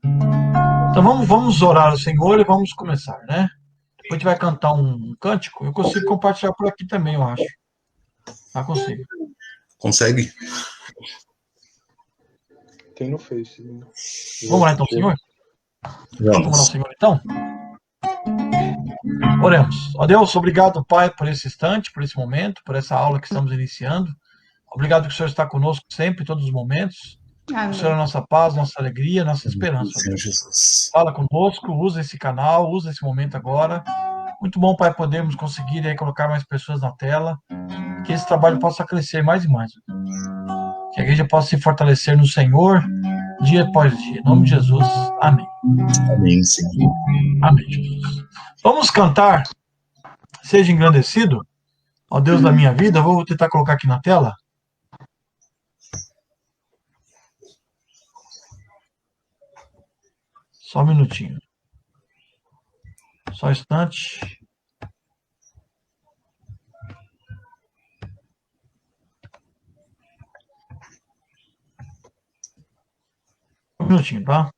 Então vamos orar ao Senhor e vamos começar, né? A gente vai cantar um cântico. Eu consigo compartilhar por aqui também, eu acho. Ah, consigo. Consegue? Tem no Face. Vamos lá então, Senhor? Vamos lá, Senhor, então? Oremos. Ó Deus, obrigado, Pai, por esse instante, por esse momento, por essa aula que estamos iniciando. Obrigado que o Senhor está conosco sempre, em todos os momentos. O Senhor é a nossa paz, nossa alegria, nossa esperança. Senhor Jesus. Fala conosco, usa esse canal, usa esse momento agora. Muito bom, Pai, podermos conseguir aí, colocar mais pessoas na tela, que esse trabalho possa crescer mais e mais. Que a igreja possa se fortalecer no Senhor, dia após dia. Em nome de Jesus, amém. Amém, Senhor. Amém, Jesus. Vamos cantar Seja Engrandecido, ó Deus da minha vida. Vou tentar colocar aqui na tela. Só um minutinho. Só um instante. Um minutinho, tá?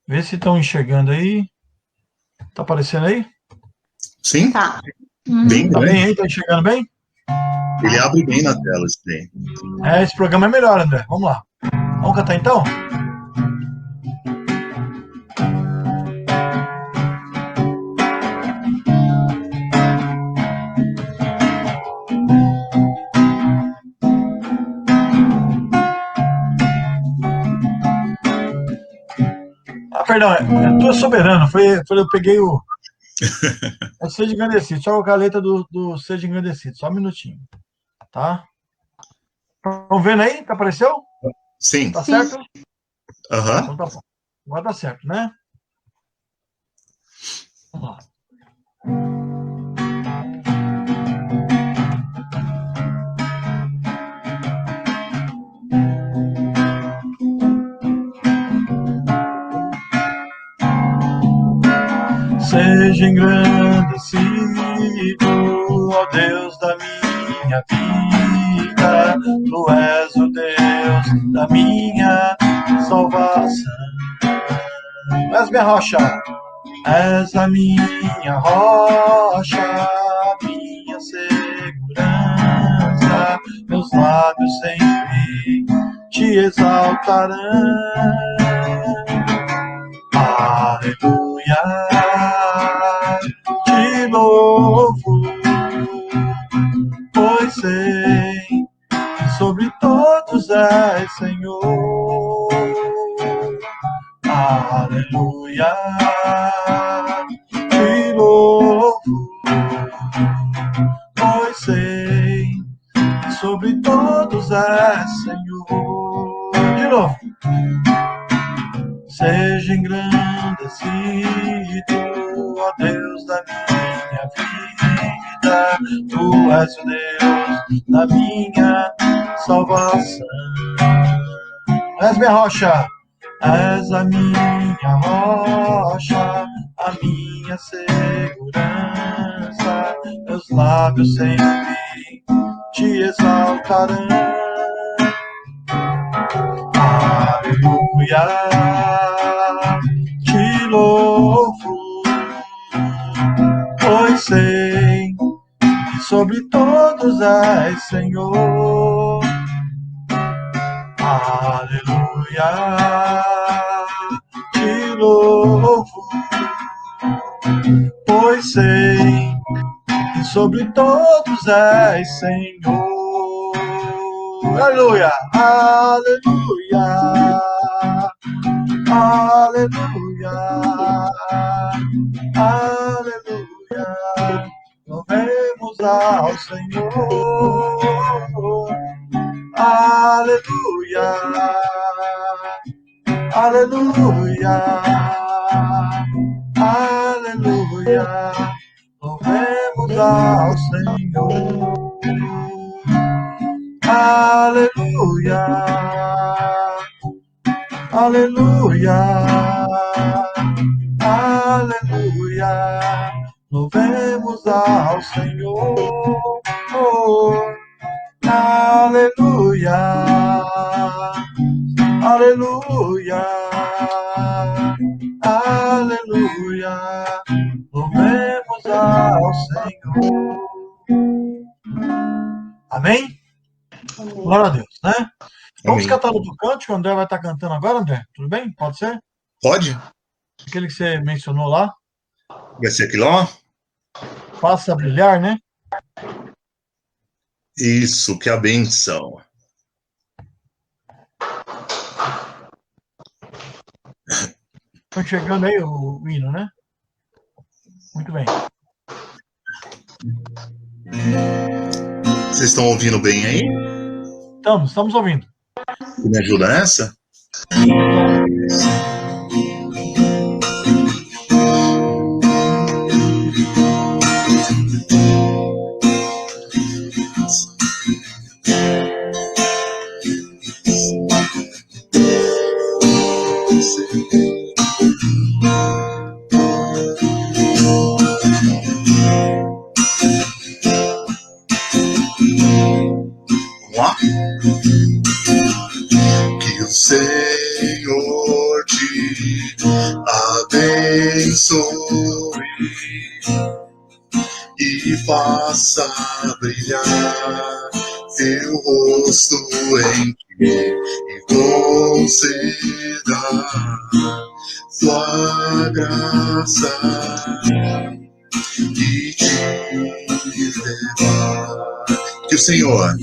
Vê se estão enxergando aí. Tá aparecendo aí? Sim? Tá. Bem Tá grande. bem aí? Tá enxergando bem? Ele abre bem na tela, esse daí. Esse programa é melhor, André. Vamos lá. Vamos cantar então? Perdão, Tu és soberano. Eu peguei o. É Seja Engrandecido. Só colocar a letra do Seja Engrandecido. Só um minutinho. Tá? Estão vendo aí? Tá apareceu? Sim. Tá certo? Aham. Então tá bom. Agora tá certo, né? Vamos lá. Seja engrandecido, ó Deus da minha vida, Tu és o Deus da minha salvação. És minha rocha, és a minha rocha, minha segurança, meus lábios sempre te exaltarão. Aleluia, te louvo, pois sei que sobre todos és Senhor. Aleluia, te louvo, pois sei que sobre todos és Senhor. De novo. Seja engrandecido, ó Deus da minha vida, Tu és o Deus da minha salvação. És minha rocha, és a minha rocha, a minha segurança, meus lábios sempre te exaltarão. Aleluia, te louvo, pois sei que sobre todos és Senhor. Aleluia, te louvo, pois sei que sobre todos és Senhor. Aleluia, aleluia, aleluia, aleluia. Louvemos ao Senhor. Aleluia, aleluia, aleluia. Louvemos ao Senhor. Aleluia, aleluia, aleluia. Louvemos ao Senhor. Oh, aleluia, Amém? Amém. Glória a Deus, né? Vamos Amém. cantar outro cântico, o André vai estar cantando agora, André? Tudo bem? Pode ser? Pode? Aquele que você mencionou lá. Vai ser aquilo, ó? Faça brilhar, né? Isso, que a benção. Estão chegando aí o hino, né? Muito bem. Vocês estão ouvindo bem aí? Estamos ouvindo. Me ajuda nessa? Vamos lá? Que o Senhor te abençoe e faça brilhar teu rosto em ti e conceda sua graça e te levar. Que o Senhor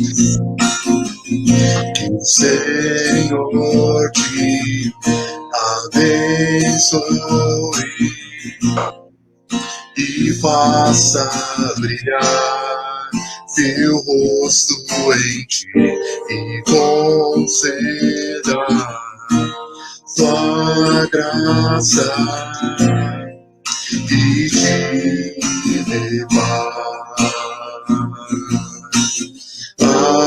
te abençoe e faça brilhar teu rosto em ti e conceda sua graça e te levar. Amém.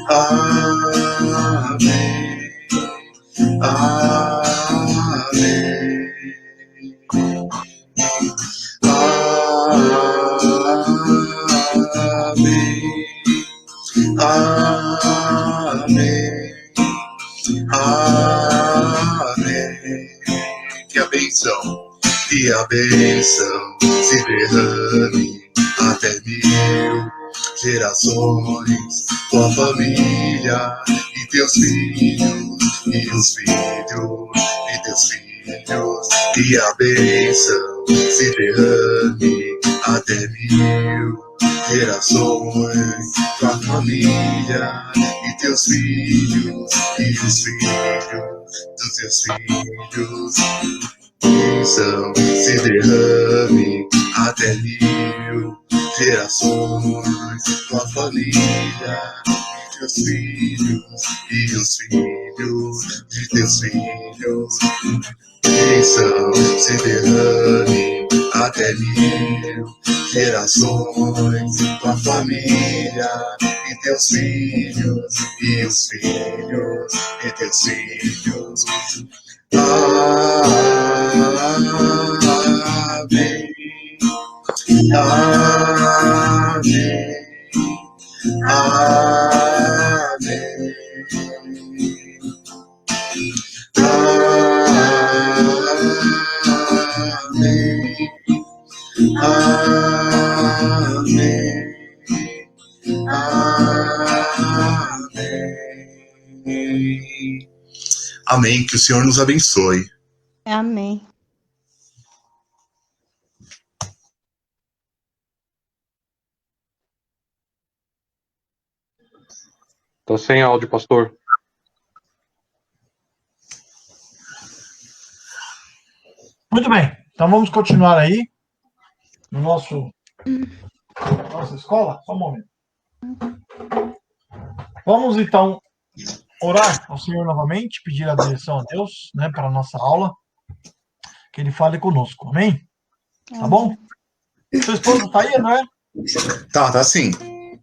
Amém. Amém. Amém. Amém. Que a bênção se derrame até 1000 gerações, tua família e teus filhos, e os filhos de teus filhos. Que a bênção se derrame até 1000 gerações, tua família e teus filhos, e os filhos dos teus filhos. Bênção se derrame até 1000 gerações, tua família e teus filhos, e os filhos de teus filhos. Bênção se derrame até 1000 gerações, tua família e teus filhos, e os filhos de teus filhos. Amém. Amém. Amém. Amém. Amém. Amém. Que o Senhor nos abençoe. Amém. Tá sem áudio, pastor. Muito bem. Então vamos continuar aí no nossa escola. Só um momento. Vamos então orar ao Senhor novamente, pedir a direção a Deus, né, para a nossa aula, que Ele fale conosco. Amém? Tá bom? Seu esposo está aí, não é? Tá sim.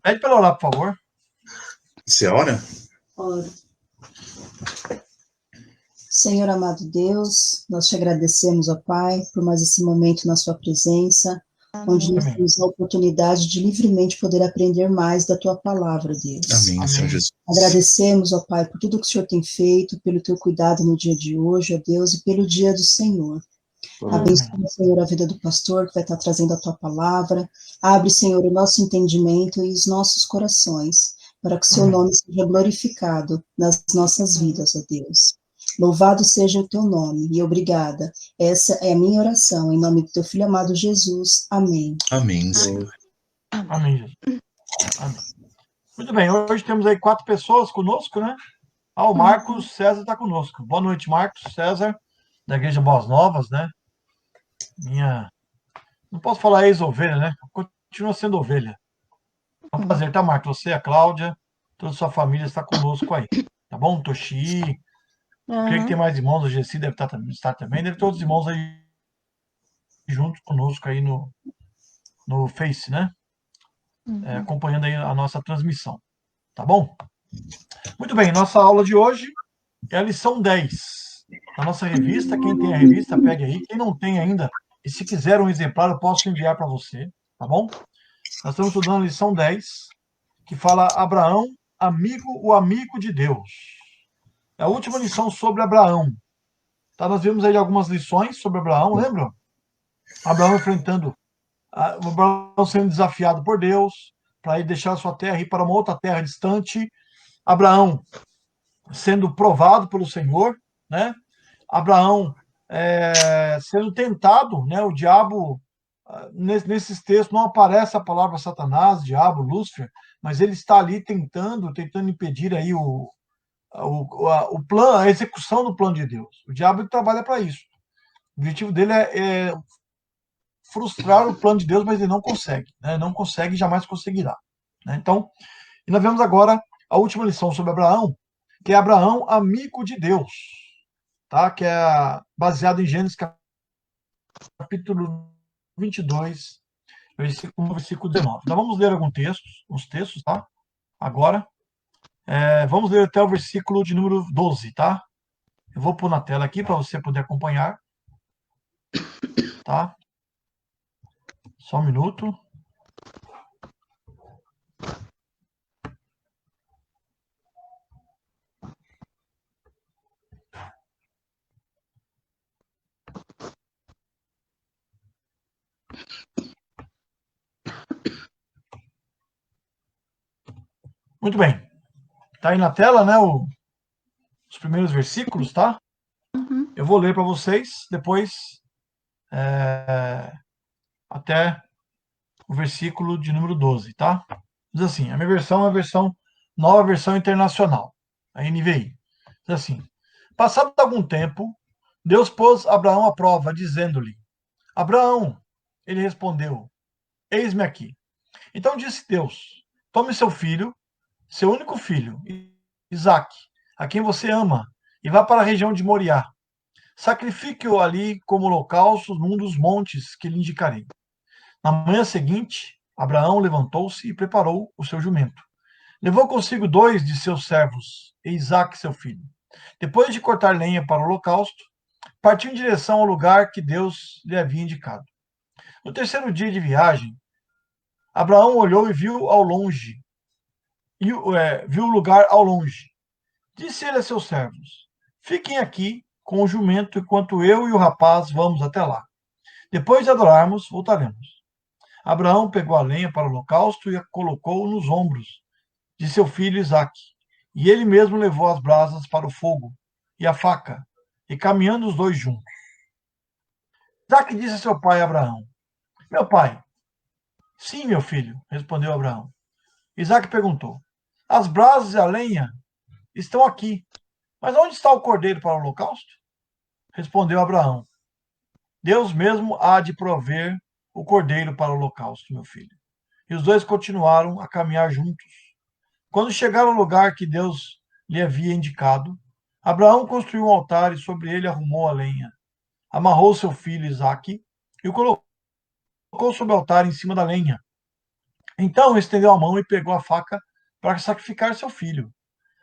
Pede para ele orar, por favor. Você ora? Ora. Senhor amado Deus, nós te agradecemos, ó Pai, por mais esse momento na sua presença, onde nós temos a oportunidade de livremente poder aprender mais da tua palavra, Deus. Amém, Senhor Jesus. Agradecemos, ó Pai, por tudo que o Senhor tem feito, pelo teu cuidado no dia de hoje, ó Deus, e pelo dia do Senhor. Amém. Abençoa, Senhor, a vida do pastor que vai estar trazendo a tua palavra. Abre, Senhor, o nosso entendimento e os nossos corações, para que o seu nome seja glorificado nas nossas vidas, ó Deus. Louvado seja o teu nome e obrigada. Essa é a minha oração, em nome do teu filho amado Jesus. Amém. Amém, Senhor. Amém, Jesus. Amém. Muito bem, hoje temos aí 4 pessoas conosco, né? O Marcos César está conosco. Boa noite, Marcos César, da Igreja Boas Novas, né? Não posso falar ex-ovelha, né? Continua sendo ovelha. É um prazer, tá, Marcos? Você, a Cláudia, toda a sua família está conosco aí. Tá bom? Toshi. Creio que tem mais irmãos, o Gessi deve estar também. Deve ter outros irmãos aí junto conosco aí no Face, né? Acompanhando aí a nossa transmissão. Tá bom? Muito bem, nossa aula de hoje é a lição 10 da nossa revista. Quem tem a revista, pegue aí. Quem não tem ainda, e se quiser um exemplar, eu posso enviar para você, tá bom? Nós estamos estudando a lição 10, que fala Abraão, o amigo de Deus. É a última lição sobre Abraão. Tá? Nós vimos aí algumas lições sobre Abraão, lembram? Abraão Abraão sendo desafiado por Deus para ir deixar a sua terra e ir para uma outra terra distante. Abraão sendo provado pelo Senhor, né? Abraão sendo tentado, né? O diabo, nesses textos não aparece a palavra Satanás, diabo, Lúcifer, mas ele está ali tentando impedir aí o plano, a execução do plano de Deus. O diabo trabalha para isso. O objetivo dele é frustrar o plano de Deus, mas ele não consegue, né? Não consegue e jamais conseguirá, né? Então, e nós vemos agora a última lição sobre Abraão, que é Abraão, amigo de Deus, tá? Que é baseado em Gênesis capítulo 22, versículo 19. Nós vamos ler uns textos, tá? Agora, vamos ler até o versículo de número 12, tá? Eu vou pôr na tela aqui para você poder acompanhar, tá? Só um minuto. Muito bem. Tá aí na tela, né, os primeiros versículos, tá? Eu vou ler para vocês, depois até o versículo de número 12, tá? Diz assim, a minha versão é a nova versão internacional, a NVI. Diz assim, passado algum tempo, Deus pôs Abraão à prova, dizendo-lhe, Abraão, ele respondeu, eis-me aqui. Então disse Deus, tome seu filho, seu único filho, Isaque, a quem você ama, e vá para a região de Moriá. Sacrifique-o ali como holocausto num dos montes que lhe indicarei. Na manhã seguinte, Abraão levantou-se e preparou o seu jumento. Levou consigo 2 de seus servos, e Isaque, seu filho. Depois de cortar lenha para o holocausto, partiu em direção ao lugar que Deus lhe havia indicado. No terceiro dia de viagem, Abraão olhou e viu ao longe, viu o lugar ao longe. Disse ele a seus servos, fiquem aqui com o jumento enquanto eu e o rapaz vamos até lá. Depois de adorarmos, voltaremos. Abraão pegou a lenha para o holocausto e a colocou nos ombros de seu filho Isaque. E ele mesmo levou as brasas para o fogo e a faca, e caminhando os dois juntos. Isaque disse a seu pai Abraão, meu pai. Sim, meu filho, respondeu Abraão. Isaque perguntou, as brasas e a lenha estão aqui, mas onde está o cordeiro para o holocausto? Respondeu Abraão, Deus mesmo há de prover o cordeiro para o holocausto, meu filho. E os dois continuaram a caminhar juntos. Quando chegaram ao lugar que Deus lhe havia indicado, Abraão construiu um altar e sobre ele arrumou a lenha. Amarrou seu filho Isaque e o colocou sobre o altar em cima da lenha. Então estendeu a mão e pegou a faca para sacrificar seu filho.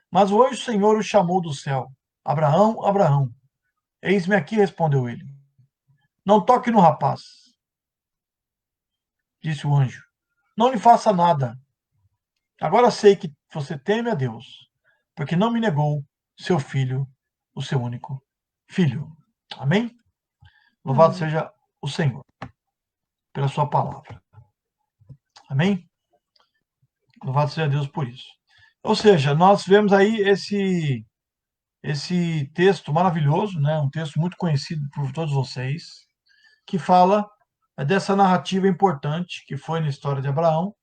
Mas o anjo do Senhor o chamou do céu. Abraão, Abraão. Eis-me aqui, respondeu ele. Não toque no rapaz, disse o anjo. Não lhe faça nada. Agora sei que você teme a Deus, porque não me negou seu filho, o seu único filho. Amém? Louvado seja o Senhor pela sua palavra. Amém? Louvado seja Deus por isso. Ou seja, nós vemos aí esse texto maravilhoso, né? Um texto muito conhecido por todos vocês, que fala dessa narrativa importante que foi na história de Abraão,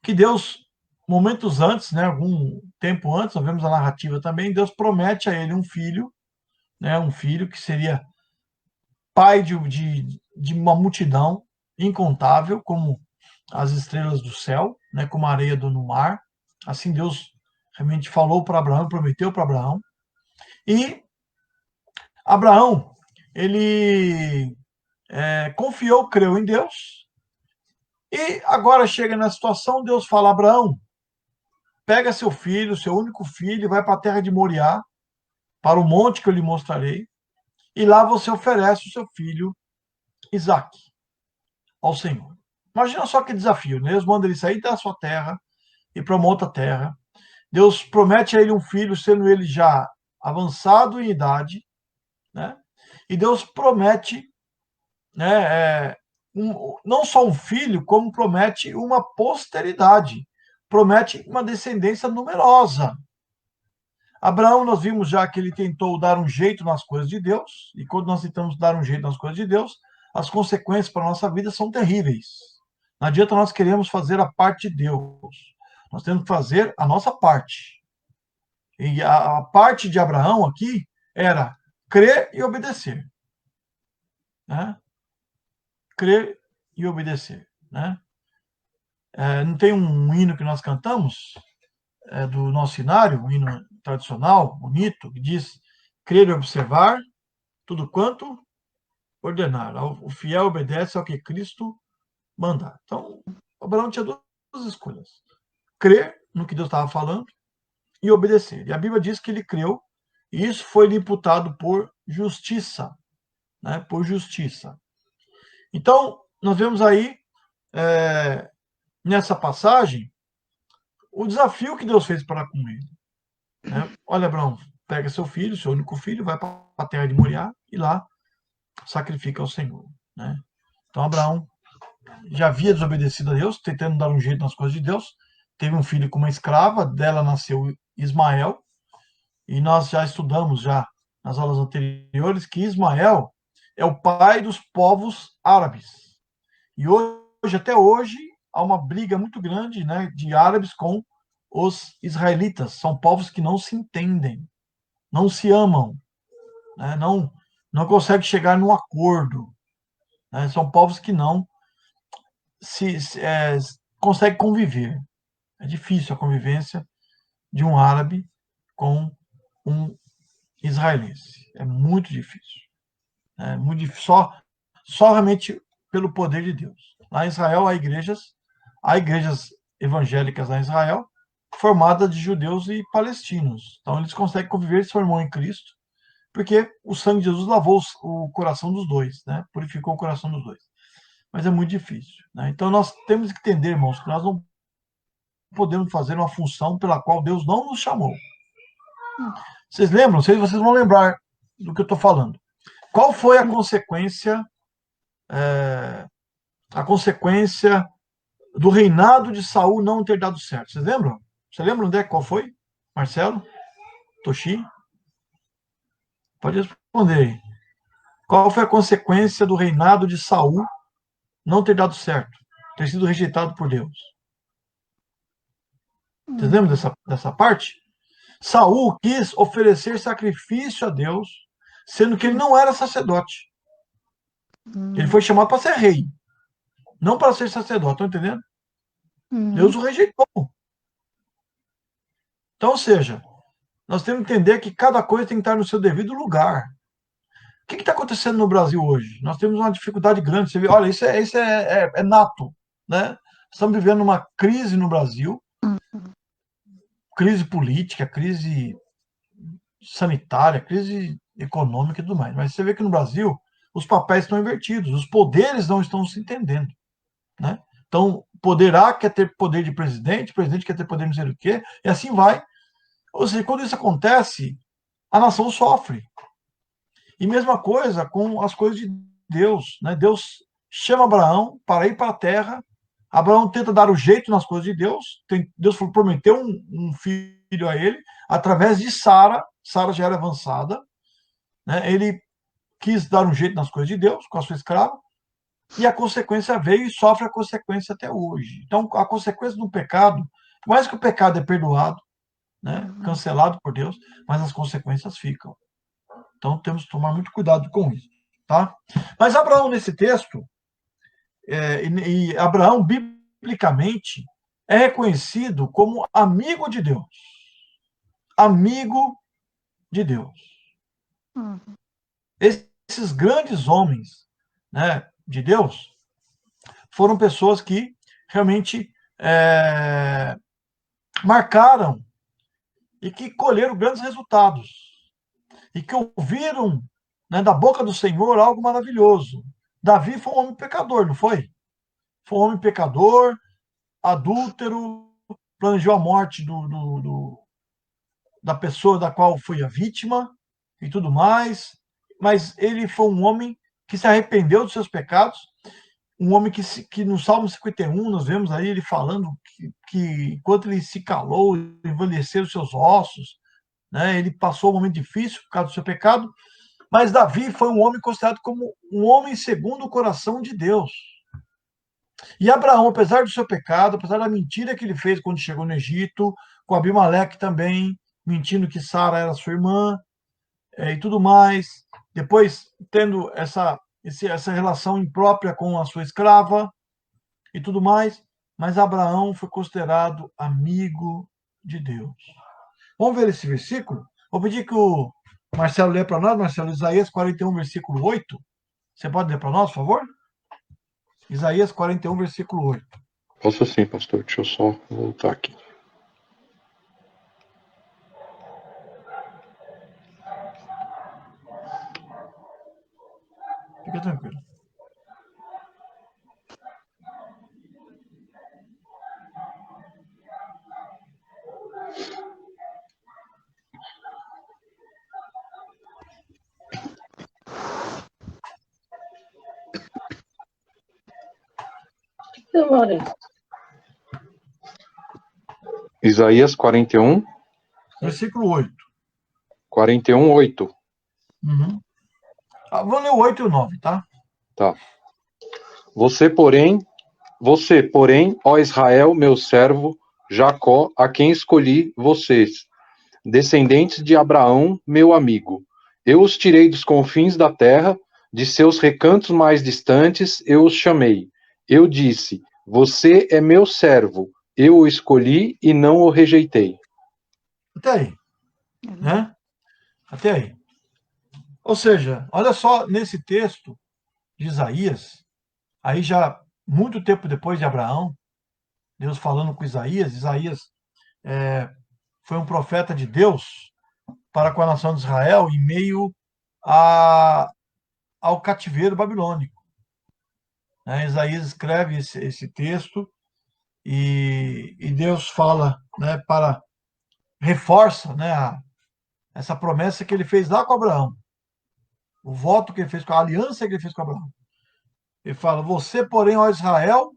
que Deus, momentos antes, né, algum tempo antes, nós vemos a narrativa também, Deus promete a ele um filho, né, um filho que seria pai de uma multidão incontável, como as estrelas do céu, né, como a areia do mar. Assim Deus realmente falou para Abraão, prometeu para Abraão. E Abraão, ele confiou, creu em Deus. E agora chega na situação, Deus fala: Abraão, pega seu filho, seu único filho, e vai para a terra de Moriá, para o monte que eu lhe mostrarei, e lá você oferece o seu filho, Isaque, ao Senhor. Imagina só que desafio, né? Deus manda ele sair da sua terra e para uma outra terra. Deus promete a ele um filho, sendo ele já avançado em idade, né? E Deus promete, né, não só um filho, como promete uma posteridade, promete uma descendência numerosa. Abraão, nós vimos já que ele tentou dar um jeito nas coisas de Deus, e quando nós tentamos dar um jeito nas coisas de Deus, as consequências para a nossa vida são terríveis. Não adianta nós queremos fazer a parte de Deus, nós temos que fazer a nossa parte. E a parte de Abraão aqui era crer e obedecer. Né? Crer e obedecer. Né? Não tem um hino que nós cantamos, do nosso cenário, um hino tradicional, bonito, que diz: crer e observar tudo quanto ordenar. O fiel obedece ao que Cristo mandar. Então, Abraão tinha duas escolhas: crer no que Deus estava falando e obedecer. E a Bíblia diz que ele creu, e isso foi lhe imputado por justiça. Né? Por justiça. Então, nós vemos aí, nessa passagem, o desafio que Deus fez para com ele. Né? Olha, Abraão, pega seu filho, seu único filho, vai para a terra de Moriá e lá sacrifica ao Senhor. Né? Então, Abraão já havia desobedecido a Deus, tentando dar um jeito nas coisas de Deus. Teve um filho com uma escrava, dela nasceu Ismael, e nós já estudamos já nas aulas anteriores que Ismael é o pai dos povos árabes. E hoje, até hoje, há uma briga muito grande, né, de árabes com os israelitas. São povos que não se entendem, não se amam, né, não conseguem chegar num acordo. Né, são povos que não conseguem conviver. É difícil a convivência de um árabe com um israelense. É muito difícil. É muito difícil. Só realmente pelo poder de Deus. Lá em Israel há igrejas evangélicas lá em Israel, formadas de judeus e palestinos. Então eles conseguem conviver, se formou em Cristo, porque o sangue de Jesus lavou o coração dos dois, né? Purificou o coração dos dois. Mas é muito difícil. Né? Então nós temos que entender, irmãos, que nós não podemos fazer uma função pela qual Deus não nos chamou. Vocês lembram? Não sei se vocês vão lembrar do que eu estou falando. Qual foi a consequência do reinado de Saul não ter dado certo? Vocês lembram? Você lembra onde qual foi? Marcelo? Toshi? Pode responder aí. Qual foi a consequência do reinado de Saul não ter dado certo? Ter sido rejeitado por Deus? Vocês lembram dessa parte? Saul quis oferecer sacrifício a Deus, sendo que ele não era sacerdote. Ele foi chamado para ser rei, não para ser sacerdote, estão entendendo? Deus o rejeitou. Então, ou seja, nós temos que entender que cada coisa tem que estar no seu devido lugar. O que está acontecendo no Brasil hoje? Nós temos uma dificuldade grande. Você vê, olha, isso é nato. Né? Estamos vivendo uma crise no Brasil, crise política, crise sanitária, crise econômica e tudo mais. Mas você vê que no Brasil os papéis estão invertidos, os poderes não estão se entendendo. Né? Então, poder A quer ter poder de presidente, presidente quer ter poder não sei o quê, e assim vai. Ou seja, quando isso acontece, a nação sofre. E mesma coisa com as coisas de Deus, né? Deus chama Abraão para ir para a terra. Abraão tenta dar o jeito nas coisas de Deus. Deus prometeu um filho a ele através de Sara. Sara já era avançada, né? Ele quis dar um jeito nas coisas de Deus com a sua escrava, e a consequência veio e sofre a consequência até hoje. Então, a consequência do pecado, por mais que o pecado é perdoado, né, cancelado por Deus, mas as consequências ficam. Então, temos que tomar muito cuidado com isso, tá? Mas Abraão, nesse texto, e Abraão, biblicamente, é reconhecido como amigo de Deus. Amigo de Deus. Esses grandes homens, né, de Deus foram pessoas que realmente marcaram e que colheram grandes resultados e que ouviram, né, da boca do Senhor algo maravilhoso. Davi foi um homem pecador, não foi? Foi um homem pecador, adúltero, planejou a morte da pessoa da qual foi a vítima e tudo mais, mas ele foi um homem que se arrependeu dos seus pecados, um homem que no Salmo 51 nós vemos aí ele falando que enquanto ele se calou, envelheceram os seus ossos, né, ele passou um momento difícil por causa do seu pecado, mas Davi foi um homem considerado como um homem segundo o coração de Deus. E Abraão, apesar do seu pecado, apesar da mentira que ele fez quando chegou no Egito, com Abimeleque também, mentindo que Sara era sua irmã, e tudo mais, depois tendo essa relação imprópria com a sua escrava e tudo mais, mas Abraão foi considerado amigo de Deus. Vamos ver esse versículo? Vou pedir que o Marcelo lê para nós, Marcelo, Isaías 41, versículo 8. Você pode ler para nós, por favor? Isaías 41, versículo 8. Posso sim, pastor. Deixa eu só voltar aqui. Fica tranquilo. Isaías 41, Versículo 8. 41, 8. Uhum. Vou ler o 8 e o 9, tá? Tá. Você, porém, ó Israel, meu servo, Jacó, a quem escolhi vocês, descendentes de Abraão, meu amigo. Eu os tirei dos confins da terra, de seus recantos mais distantes, eu os chamei. Eu disse, você é meu servo, eu o escolhi e não o rejeitei. Até aí. Né? Até aí. Ou seja, olha só, nesse texto de Isaías, aí já muito tempo depois de Abraão, Deus falando com Isaías, foi um profeta de Deus para com a nação de Israel em meio ao cativeiro babilônico. Né? Isaías escreve esse texto e Deus fala, né, reforça, né, essa promessa que ele fez lá com Abraão, o voto que ele fez, com a aliança que ele fez com Abraão. Ele fala, você, porém, ó Israel,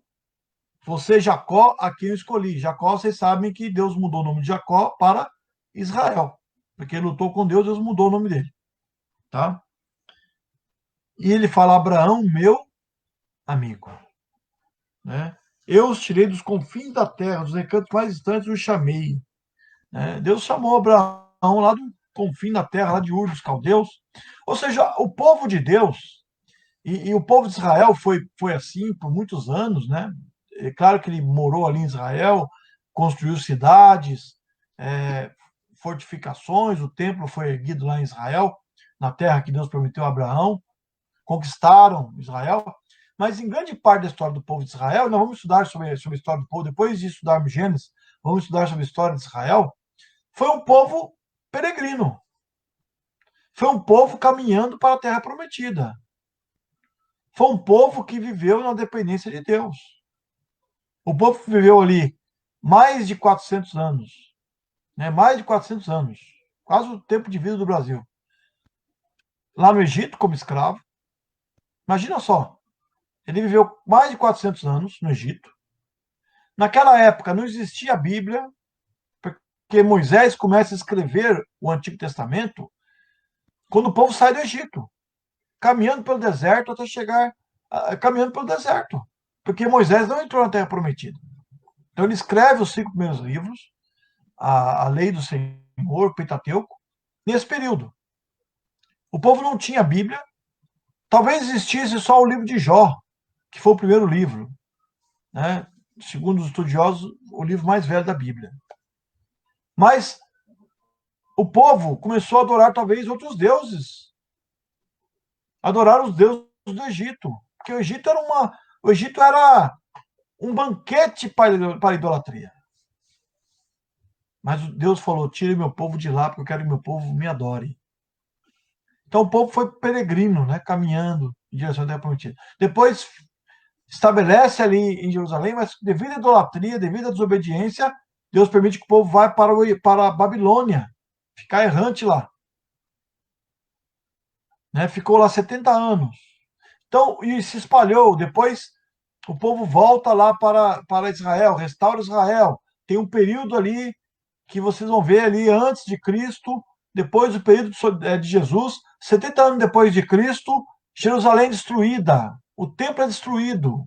você, Jacó, a quem eu escolhi. Jacó, vocês sabem que Deus mudou o nome de Jacó para Israel, porque ele lutou com Deus, Deus mudou o nome dele. Tá? E ele fala, Abraão, meu amigo. Né? Eu os tirei dos confins da terra, dos recantos mais distantes, os chamei. Né? Deus chamou Abraão lá do confim da terra, lá de Ur dos Caldeus. Ou seja, o povo de Deus, e o povo de Israel foi assim por muitos anos, né? É claro que ele morou ali em Israel, construiu cidades, fortificações, o templo foi erguido lá em Israel, na terra que Deus prometeu a Abraão, conquistaram Israel, mas em grande parte da história do povo de Israel, nós vamos estudar sobre a história do povo, depois de estudarmos Gênesis, vamos estudar sobre a história de Israel, foi um povo peregrino, foi um povo caminhando para a terra prometida, foi um povo que viveu na dependência de Deus. O povo viveu ali mais de 400 anos, né? Mais de 400 anos, quase o tempo de vida do Brasil. lá no Egito como escravo. Imagina só, ele viveu mais de 400 anos no Egito. Naquela época não existia a Bíblia, porque Moisés começa a escrever o Antigo Testamento quando o povo sai do Egito, caminhando pelo deserto até chegar, caminhando pelo deserto, porque Moisés não entrou na Terra Prometida. Então ele escreve os 5 primeiros livros, a Lei do Senhor, o Pentateuco, nesse período. O povo não tinha Bíblia, talvez existisse só o livro de Jó, que foi o primeiro livro, né? Segundo os estudiosos, o livro mais velho da Bíblia. Mas o povo começou a adorar talvez outros deuses. Adorar os deuses do Egito. Porque o Egito era um banquete para a idolatria. Mas Deus falou, tire meu povo de lá, porque eu quero que meu povo me adore. Então o povo foi peregrino, né, caminhando em direção à Terra Prometida. Depois estabelece ali em Jerusalém, mas devido à idolatria, devido à desobediência, Deus permite que o povo vá para a Babilônia, ficar errante lá. Né? Ficou lá 70 anos. Então, e se espalhou. Depois, o povo volta lá para Israel, restaura Israel. Tem um período ali que vocês vão ver ali antes de Cristo, depois do período de Jesus, 70 anos depois de Cristo, Jerusalém destruída, o templo é destruído.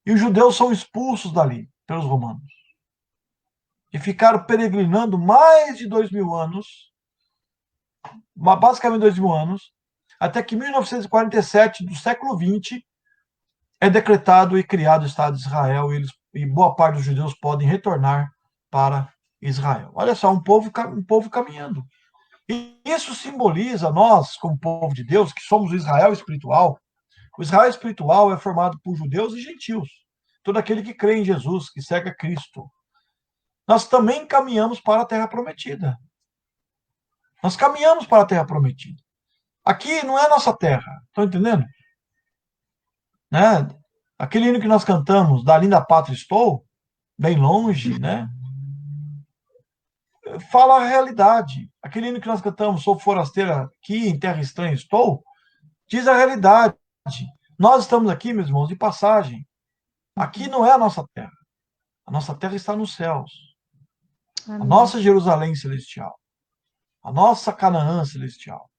E os judeus são expulsos dali pelos romanos. E ficaram peregrinando mais de 2.000 anos, basicamente 2.000 anos, até que em 1947, do século XX, é decretado e criado o Estado de Israel, e boa parte dos judeus podem retornar para Israel. Olha só, um povo caminhando. E isso simboliza nós, como povo de Deus, que somos o Israel espiritual. O Israel espiritual é formado por judeus e gentios. Todo aquele que crê em Jesus, que segue a Cristo. Nós também caminhamos para a Terra Prometida. Nós caminhamos para a Terra Prometida. Aqui não é a nossa terra, estão entendendo? Né? Aquele hino que nós cantamos, da linda pátria estou, bem longe, né? Fala a realidade. Aquele hino que nós cantamos, sou forasteira aqui, em terra estranha estou, diz a realidade. Nós estamos aqui, meus irmãos, de passagem. Aqui não é a nossa terra. A nossa terra está nos céus. Amém. A nossa Jerusalém celestial. A nossa Canaã celestial.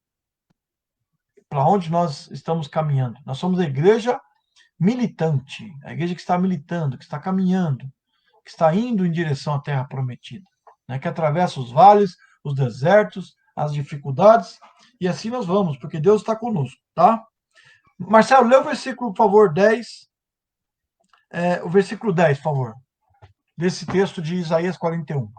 Para onde nós estamos caminhando. Nós somos a igreja militante, a igreja que está militando, que está caminhando, que está indo em direção à terra prometida, né? Que atravessa os vales, os desertos, as dificuldades, e assim nós vamos, porque Deus está conosco, tá? Marcelo, lê o versículo, por favor, 10. O versículo 10, por favor, desse texto de Isaías 41.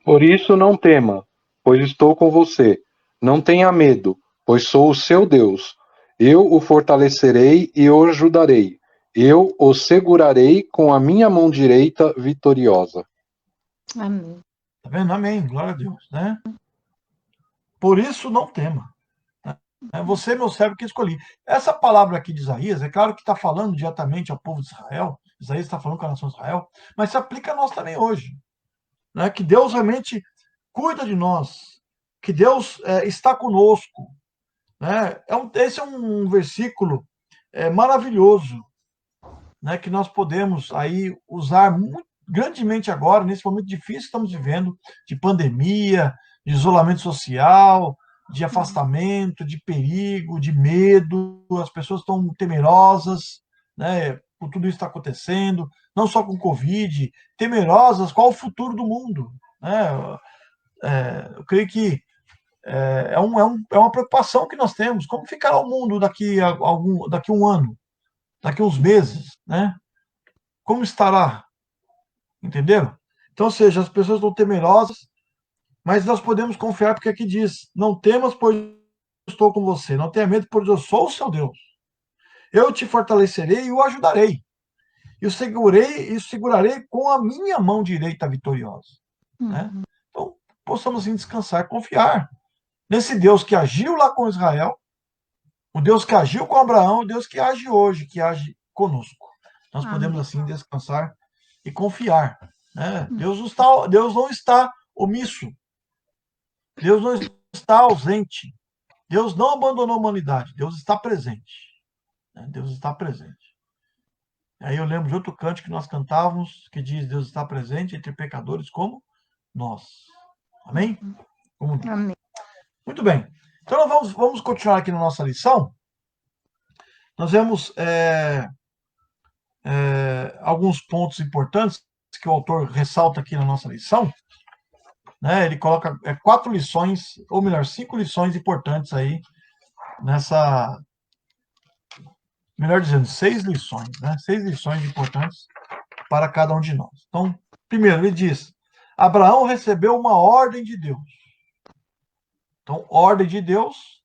Por isso não tema, pois estou com você. Não tenha medo, pois sou o seu Deus. Eu o fortalecerei e o ajudarei. Eu o segurarei com a minha mão direita vitoriosa. Amém. Tá vendo? Amém. Glória a Deus, né? Por isso não tema. Você, meu servo, que escolhi. Essa palavra aqui de Isaías, é claro que está falando diretamente ao povo de Israel. Isaías está falando com a nação de Israel, mas se aplica a nós também hoje. Né? Que Deus realmente cuida de nós. Que Deus está conosco. Né? Esse é um versículo maravilhoso, né? Que nós podemos aí usar muito, grandemente agora, nesse momento difícil que estamos vivendo, de pandemia, de isolamento social, de afastamento, de perigo, de medo. As pessoas estão temerosas, né, por tudo isso que está acontecendo, não só com Covid, temerosas qual o futuro do mundo. Né? Eu creio que é uma preocupação que nós temos. Como ficará o mundo daqui a um ano, daqui a uns meses? Né? Como estará? Entenderam? Então, ou seja, as pessoas estão temerosas, mas nós podemos confiar, porque aqui diz, não temas, pois eu estou com você. Não tenha medo, pois eu sou o seu Deus. Eu te fortalecerei e o ajudarei. E o segurarei com a minha mão direita vitoriosa. Né? Então, possamos assim descansar, confiar nesse Deus que agiu lá com Israel, o Deus que agiu com Abraão, o Deus que age hoje, que age conosco. Nós podemos assim descansar e confiar. Né? Deus não está omisso. Deus não está ausente. Deus não abandonou a humanidade. Deus está presente. Né? Deus está presente. Aí eu lembro de outro cântico que nós cantávamos, que diz: Deus está presente entre pecadores como nós. Amém? Como nós. Amém. Muito bem. Então, nós vamos continuar aqui na nossa lição. Nós vemos alguns pontos importantes que o autor ressalta aqui na nossa lição. Né? Ele coloca 4 lições, ou melhor, 5 lições importantes aí nessa... Melhor dizendo, 6 lições, né? 6 lições importantes para cada um de nós. Então, primeiro, ele diz: Abraão recebeu uma ordem de Deus. Então, ordem de Deus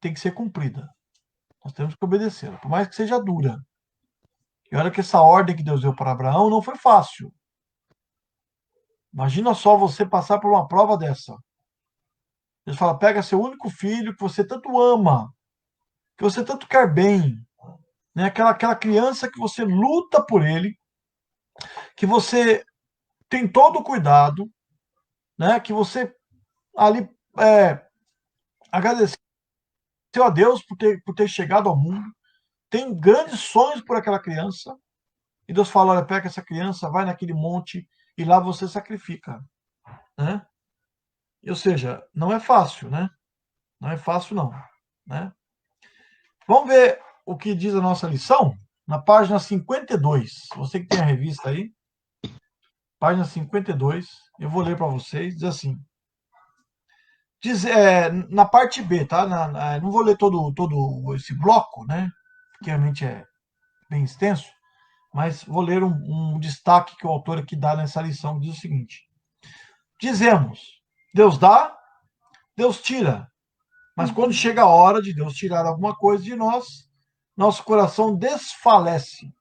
tem que ser cumprida. Nós temos que obedecê-la, por mais que seja dura. E olha que essa ordem que Deus deu para Abraão não foi fácil. Imagina só você passar por uma prova dessa. Deus fala: pega seu único filho que você tanto ama, que você tanto quer bem, né? Aquela criança que você luta por ele, que você tem todo o cuidado, né? Que você ali agradeceu a Deus por ter chegado ao mundo, tem grandes sonhos por aquela criança, e Deus fala: olha, pega essa criança, vai naquele monte, e lá você sacrifica. Né? Ou seja, não é fácil, né? Não é fácil, não. Né? Vamos ver o que diz a nossa lição na página 52. Você que tem a revista aí, página 52, eu vou ler para vocês, diz assim. Diz, na parte B, tá? Não vou ler todo esse bloco, né? Porque realmente é bem extenso, mas vou ler um destaque que o autor aqui dá nessa lição, que diz o seguinte: dizemos, Deus dá, Deus tira, mas quando chega a hora de Deus tirar alguma coisa de nós, nosso coração desfalece.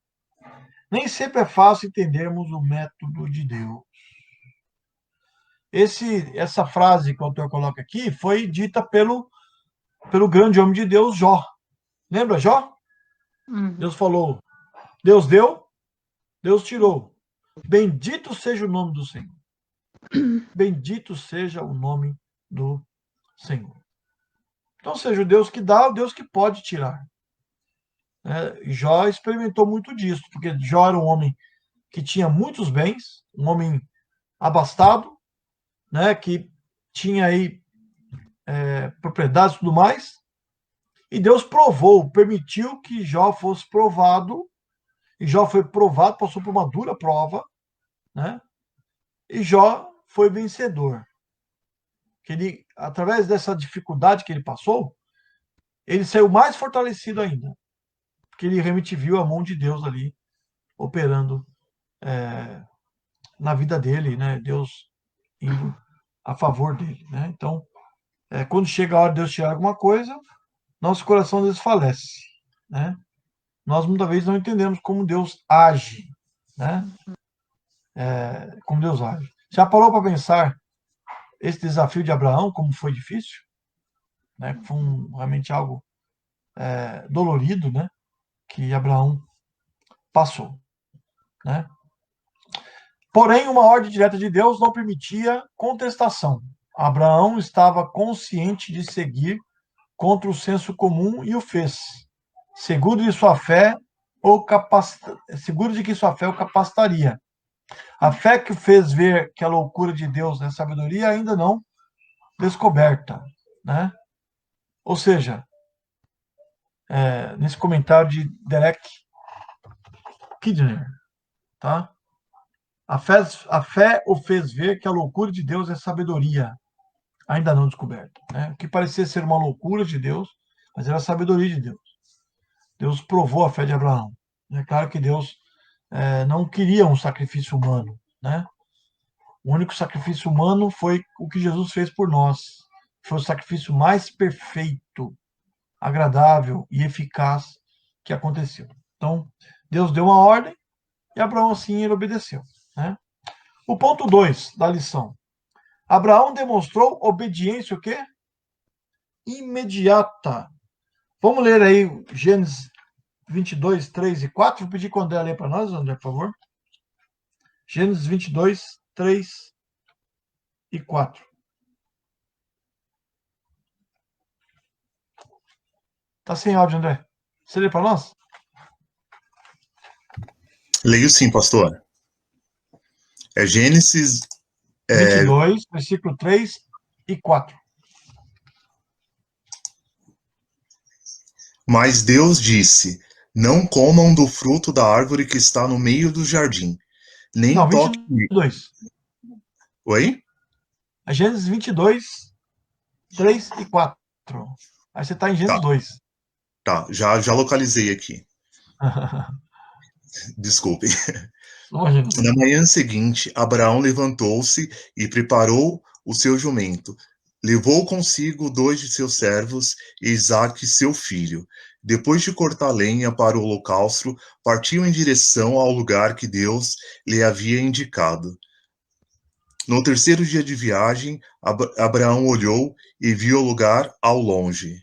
Nem sempre é fácil entendermos o método de Deus. Essa frase que o autor coloca aqui foi dita pelo grande homem de Deus, Jó. Lembra Jó? Deus falou: Deus deu, Deus tirou. Bendito seja o nome do Senhor. Bendito seja o nome do Senhor. Então, seja o Deus que dá, o Deus que pode tirar. Jó experimentou muito disso, porque Jó era um homem que tinha muitos bens, um homem abastado, né, que tinha aí propriedades e tudo mais, e Deus permitiu que Jó fosse provado, e Jó foi provado, passou por uma dura prova, né, e Jó foi vencedor. Que ele, através dessa dificuldade que ele passou, ele saiu mais fortalecido ainda, porque ele realmente viu a mão de Deus ali operando na vida dele, né? Deus indo a favor dele, né? Então, quando chega a hora de Deus tirar alguma coisa, nosso coração desfalece, né? Nós muitas vezes não entendemos como Deus age, né? Como Deus age. Já parou para pensar esse desafio de Abraão, como foi difícil? Né? Foi realmente algo dolorido, né? Que Abraão passou, né? Porém, uma ordem direta de Deus não permitia contestação. Abraão estava consciente de seguir contra o senso comum e o fez, seguro de que sua fé o capacitaria. A fé que o fez ver que a loucura de Deus é sabedoria ainda não descoberta, né? Ou seja, nesse comentário de Derek Kidner, tá? A fé o fez ver que a loucura de Deus é sabedoria ainda não descoberta, né? O que parecia ser uma loucura de Deus, mas era a sabedoria de Deus. Deus provou a fé de Abraão. É claro que Deus não queria um sacrifício humano, né? O único sacrifício humano foi o que Jesus fez por nós. Foi o sacrifício mais perfeito, agradável e eficaz que aconteceu. Então, Deus deu uma ordem e Abraão, assim, ele obedeceu, né? O ponto 2 da lição. Abraão demonstrou obediência o quê? Imediata. Vamos ler aí Gênesis 22, 3 e 4. Vou pedir que o André lê para nós, André, por favor. Gênesis 22, 3 e 4. Tá sem áudio, André. Você lê para nós? Leio sim, pastor. É Gênesis 22, versículo 3 e 4. Mas Deus disse: Não comam do fruto da árvore que está no meio do jardim, nem Não, toquem. 22. Oi? É Gênesis 22, 3 e 4. Aí você está em Tá, Gênesis 2. tá. Já localizei aqui. Desculpe. Imagina. Na manhã seguinte, Abraão levantou-se e preparou o seu jumento. Levou consigo 2 de seus servos e Isaque, seu filho. Depois de cortar lenha para o holocausto, partiu em direção ao lugar que Deus lhe havia indicado. No terceiro dia de viagem, Abraão olhou e viu o lugar ao longe.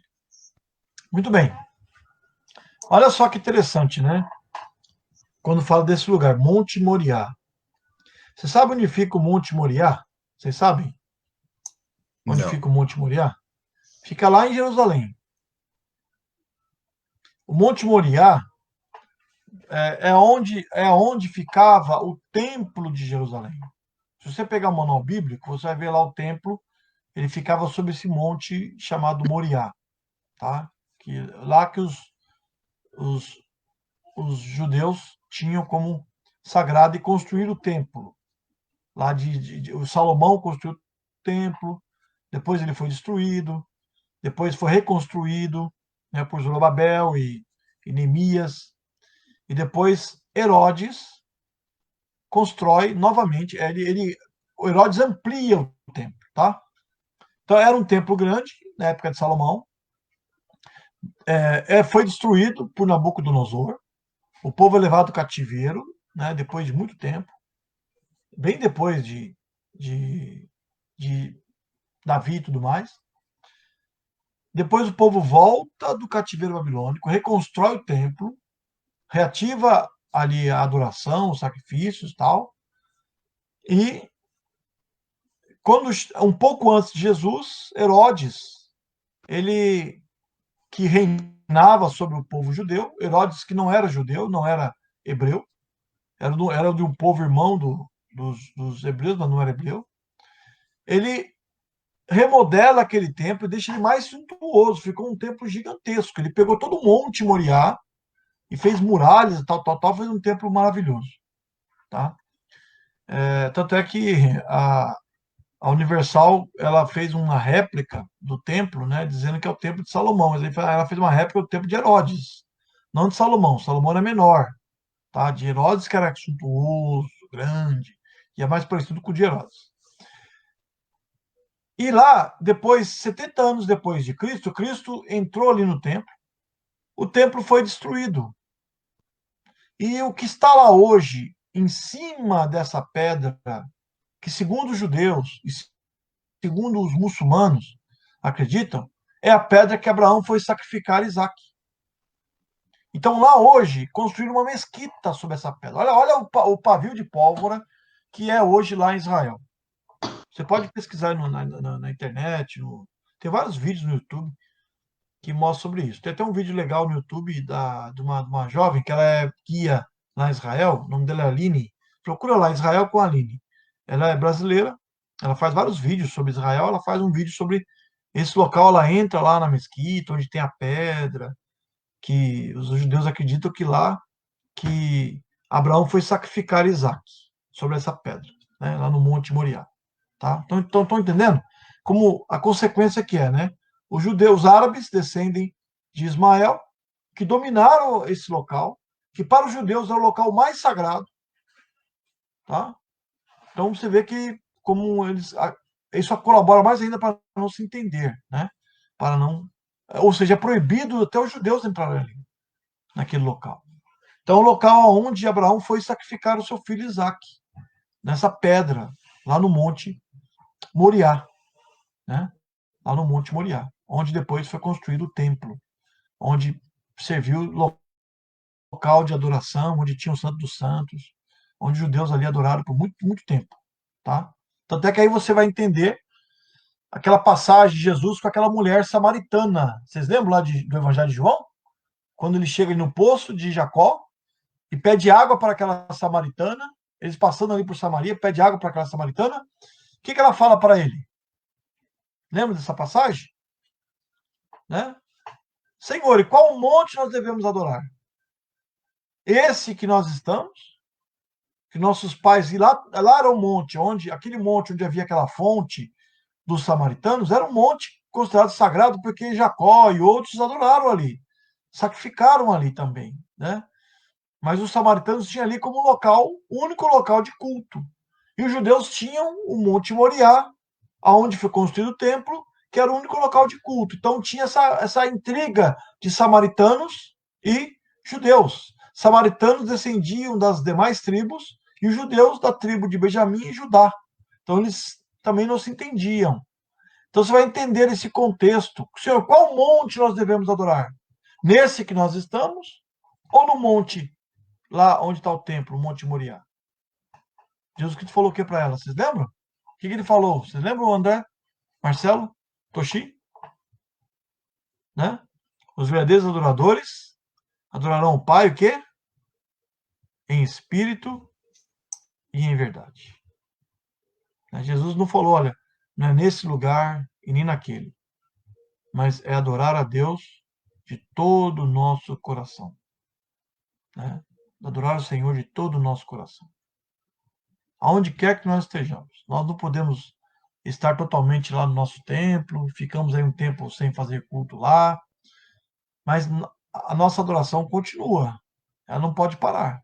Muito bem. Olha só que interessante, né? Quando fala desse lugar, Monte Moriá. Você sabe onde fica o Monte Moriá? Vocês sabem onde Não. fica o Monte Moriá? Fica lá em Jerusalém. O Monte Moriá é onde ficava o templo de Jerusalém. Se você pegar o manual bíblico, você vai ver lá o templo, ele ficava sobre esse monte chamado Moriá, tá? Lá que os, os judeus tinham como sagrado e construir o templo. Lá o Salomão construiu o templo, depois ele foi destruído, depois foi reconstruído, né, por Zorobabel e Neemias, e depois Herodes constrói novamente, o Herodes amplia o templo, tá? Então era um templo grande na época de Salomão, foi destruído por Nabucodonosor, o povo é levado cativeiro, né, depois de muito tempo, bem depois de Davi e tudo mais. Depois o povo volta do cativeiro babilônico, reconstrói o templo, reativa ali a adoração, os sacrifícios e tal. E um pouco antes de Jesus, Herodes, ele que reinava sobre o povo judeu, Herodes que não era judeu, não era hebreu, era de um povo irmão dos hebreus, mas não era hebreu. Ele remodela aquele templo e deixa ele mais suntuoso, ficou um templo gigantesco. Ele pegou todo o Monte Moriá e fez muralhas, tal, fez um templo maravilhoso, tá? Tanto é que a Universal ela fez uma réplica do templo, né, dizendo que é o templo de Salomão, mas ela fez uma réplica do templo de Herodes, não de Salomão. Salomão era menor, tá? De Herodes que era suntuoso, grande, e é mais parecido com o de Herodes. E lá, depois, 70 anos depois de Cristo, Cristo entrou ali no templo, o templo foi destruído. E o que está lá hoje, em cima dessa pedra, que segundo os judeus e segundo os muçulmanos acreditam, é a pedra que Abraão foi sacrificar Isaac. Então lá hoje construíram uma mesquita sobre essa pedra. Olha o pavio de pólvora que é hoje lá em Israel. Você pode pesquisar na internet, tem vários vídeos no YouTube que mostram sobre isso. Tem até um vídeo legal no YouTube de uma jovem que ela é guia lá em Israel, o nome dela é Aline. Procura lá, Israel com a Aline. Ela é brasileira, ela faz vários vídeos sobre Israel, ela faz um vídeo sobre esse local, ela entra lá na mesquita, onde tem a pedra, que os judeus acreditam que lá que Abraão foi sacrificar Isaac sobre essa pedra, né, lá no Monte Moriá. Tá? Então, estão entendendo? Como a consequência que é, né? Os judeus árabes descendem de Ismael, que dominaram esse local, que para os judeus é o local mais sagrado. Tá? Então você vê que como isso colabora mais ainda para não se entender, né? Para não, ou seja, é proibido até os judeus entrarem ali, naquele local. Então, o local onde Abraão foi sacrificar o seu filho Isaac, nessa pedra, lá no Monte Moriá, né? Lá no Monte Moriá, onde depois foi construído o templo, onde serviu local de adoração, onde tinha o Santo dos Santos, onde os judeus ali adoraram por muito, muito tempo, tá? Tanto é que aí você vai entender aquela passagem de Jesus com aquela mulher samaritana. Vocês lembram lá do Evangelho de João? Quando ele chega no poço de Jacó e pede água para aquela samaritana, eles passando ali por Samaria, pede água para aquela samaritana. O que ela fala para ele? Lembra dessa passagem? Né? Senhor, e qual monte nós devemos adorar? Esse que nós estamos? Que nossos pais, lá era um monte, aquele monte onde havia aquela fonte dos samaritanos, era um monte considerado sagrado porque Jacó e outros adoraram ali, sacrificaram ali também, né? Mas os samaritanos tinham ali como local, o único local de culto. E os judeus tinham o Monte Moriá, aonde foi construído o templo, que era o único local de culto. Então tinha essa intriga de samaritanos e judeus. Samaritanos descendiam das demais tribos e os judeus da tribo de Benjamim e Judá. Então eles também não se entendiam. Então você vai entender esse contexto. Senhor, qual monte nós devemos adorar? Nesse que nós estamos ou no monte lá onde está o templo, o Monte Moriá? Jesus Cristo falou o que para ela? Vocês lembram? O que ele falou? Vocês lembram, André? Marcelo? Toshi? Né? Os verdadeiros adoradores adorarão o Pai, o quê? Em espírito e em verdade. Jesus não falou, olha, não é nesse lugar e nem naquele, mas é adorar a Deus de todo o nosso coração. Né? Adorar o Senhor de todo o nosso coração. Aonde quer que nós estejamos. Nós não podemos estar totalmente lá no nosso templo, ficamos aí um tempo sem fazer culto lá, mas a nossa adoração continua. Ela não pode parar.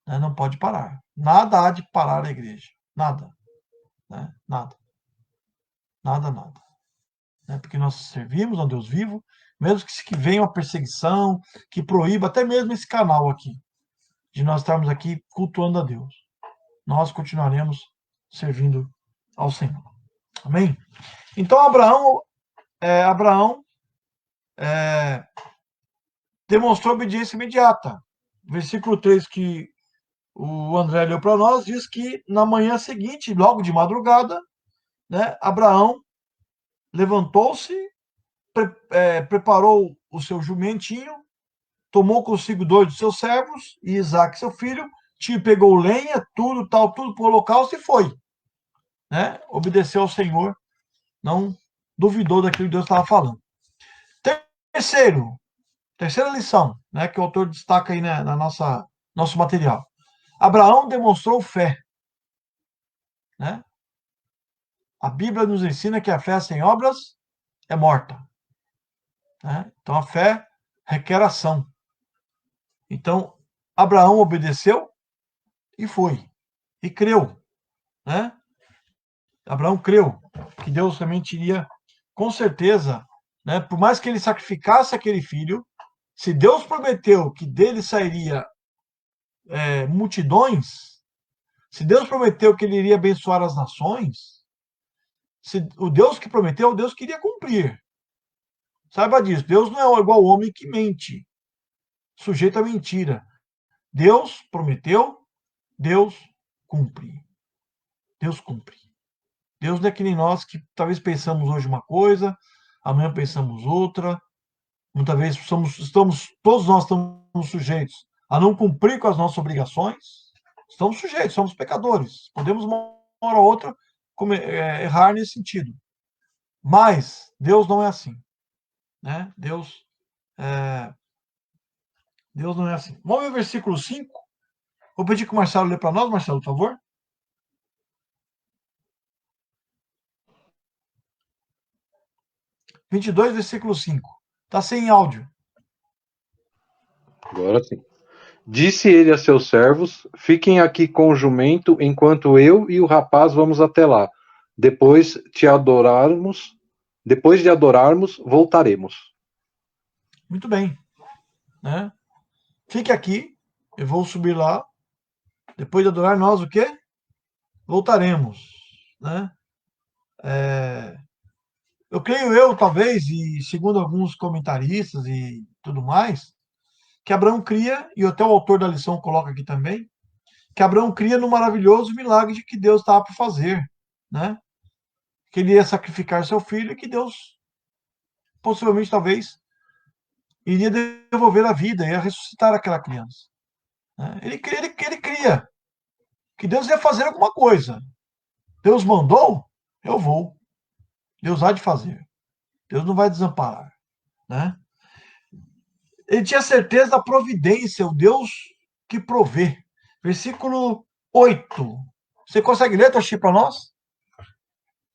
Né? Não pode parar. Nada há de parar a igreja. Nada. Né? Nada. Nada, nada. Né? Porque nós servimos a um Deus vivo, mesmo que venha uma perseguição, que proíba até mesmo esse canal aqui, de nós estarmos aqui cultuando a Deus. Nós continuaremos servindo ao Senhor. Amém? Então, Abraão demonstrou obediência imediata. Versículo 3 que o André leu para nós, diz que na manhã seguinte, logo de madrugada, né, Abraão levantou-se, preparou o seu jumentinho, tomou consigo 2 de seus servos e Isaque, seu filho, pegou lenha, tudo para o holocausto e foi. Né? Obedeceu ao Senhor, não duvidou daquilo que Deus estava falando. Terceira lição, né, que o autor destaca aí, né, na nosso material. Abraão demonstrou fé. Né? A Bíblia nos ensina que a fé sem obras é morta. Né? Então a fé requer ação. Então Abraão obedeceu e foi. E creu. Né? Abraão creu que Deus também iria, com certeza, né, por mais que ele sacrificasse aquele filho, se Deus prometeu que dele sairia multidões, se Deus prometeu que ele iria abençoar as nações, o Deus que prometeu, o Deus queria cumprir. Saiba disso, Deus não é igual ao homem que mente, sujeito à mentira. Deus prometeu, Deus cumpre. Deus cumpre. Deus não é que nem nós, que talvez pensamos hoje uma coisa, amanhã pensamos outra. Muitas vezes todos nós estamos sujeitos a não cumprir com as nossas obrigações. Estamos sujeitos, somos pecadores. Podemos, uma hora ou outra, errar nesse sentido. Mas Deus não é assim. Né? Deus não é assim. Vamos ver o versículo 5. Vou pedir que o Marcelo lê para nós, Marcelo, por favor. 22, versículo 5. Está sem áudio. Agora sim. Disse ele a seus servos: fiquem aqui com o jumento, enquanto eu e o rapaz vamos até lá. Depois de adorarmos, voltaremos. Muito bem. Né? Fique aqui, eu vou subir lá. Depois de adorar, nós o quê? Voltaremos. Né? Eu creio, talvez, e segundo alguns comentaristas e tudo mais, que Abraão cria, e até o autor da lição coloca aqui também, que Abraão cria no maravilhoso milagre de que Deus estava por fazer. Né? que ele ia sacrificar seu filho e que Deus, possivelmente, talvez, iria devolver a vida, ia ressuscitar aquela criança. Ele cria que Deus ia fazer alguma coisa. Deus mandou, eu vou. Deus há de fazer. Deus não vai desamparar. Né? Ele tinha certeza da providência, o Deus que provê. Versículo 8. Você consegue ler, Toshi, para nós?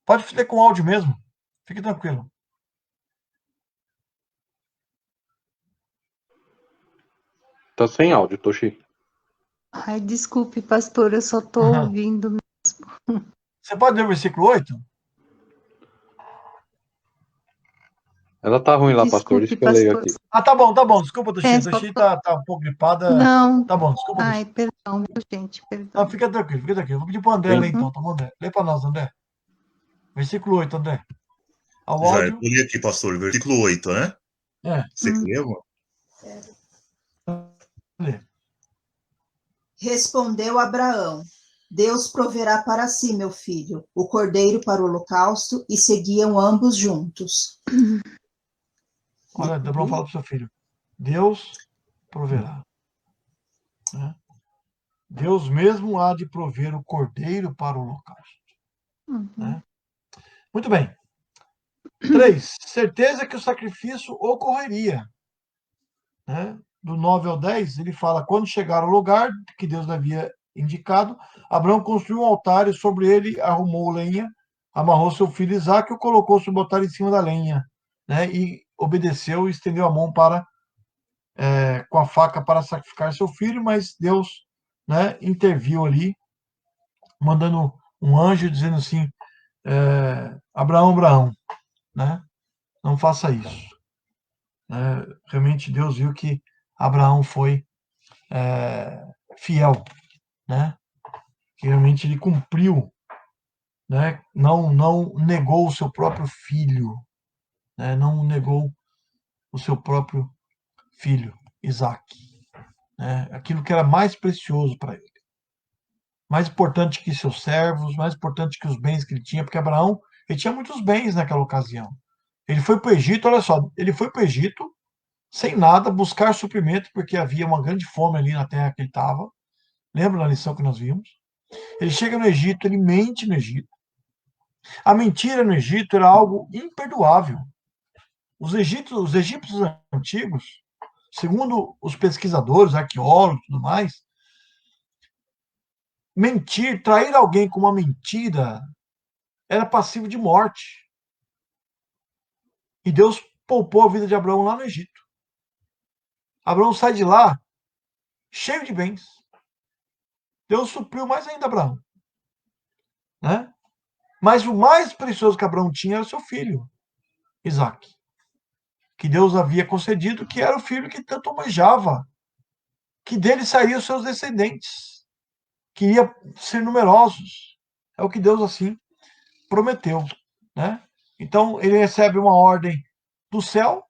Pode ler com áudio mesmo. Fique tranquilo. Tá sem áudio, Toshi. Ai, desculpe, pastor, eu só tô ouvindo. Você pode ler o versículo 8? Ela tá ruim lá, pastor, Desculpe, deixa que eu leio aqui. Ah, tá bom. Desculpa, Toshi. Só Toshi tá um pouco gripada. Não. Tá bom, desculpa. Ai, perdão, meu gente, perdão. Não, fica tranquilo. Vou pedir pro André ler então, tá bom, André? Lê para nós, André. Versículo 8, André. Ao Já, áudio. eu li aqui, pastor, versículo 8, né? É. Você quer, amor? Lê. Respondeu Abraão: Deus proverá para si, meu filho, o cordeiro para o holocausto, e seguiam ambos juntos. Olha, Abraão fala para o seu filho: Deus proverá. Né? Deus mesmo há de prover o cordeiro para o holocausto. Né? Muito bem. 3. Certeza que o sacrifício ocorreria. Né? Do 9 ao 10, ele fala: quando chegar ao lugar que Deus lhe havia indicado, Abraão construiu um altar e sobre ele arrumou lenha, amarrou seu filho Isaque e o colocou sobre o altar em cima da lenha. Né? E obedeceu e estendeu a mão com a faca para sacrificar seu filho, mas Deus, né, interviu ali, mandando um anjo dizendo assim: Abraão, né, não faça isso. Realmente Deus viu que Abraão foi fiel, né, que realmente ele cumpriu, né, não negou o seu próprio filho, né, não negou o seu próprio filho, Isaque, né, aquilo que era mais precioso para ele. Mais importante que seus servos, mais importante que os bens que ele tinha, porque Abraão, ele tinha muitos bens naquela ocasião. Ele foi para o Egito, olha só, ele foi para o Egito sem nada, buscar suprimento, porque havia uma grande fome ali na terra que ele estava. Lembra da lição que nós vimos? Ele chega no Egito, ele mente no Egito. A mentira no Egito era algo imperdoável. Os egípcios antigos, segundo os pesquisadores, arqueólogos e tudo mais, mentir, trair alguém com uma mentira, era passivo de morte. E Deus poupou a vida de Abraão lá no Egito. Abraão sai de lá cheio de bens. Deus supriu mais ainda Abraão. Né? Mas o mais precioso que Abraão tinha era o seu filho, Isaque, que Deus havia concedido, que era o filho que tanto almejava, que dele sairiam os seus descendentes, que ia ser numerosos. É o que Deus assim prometeu. Né? Então, ele recebe uma ordem do céu,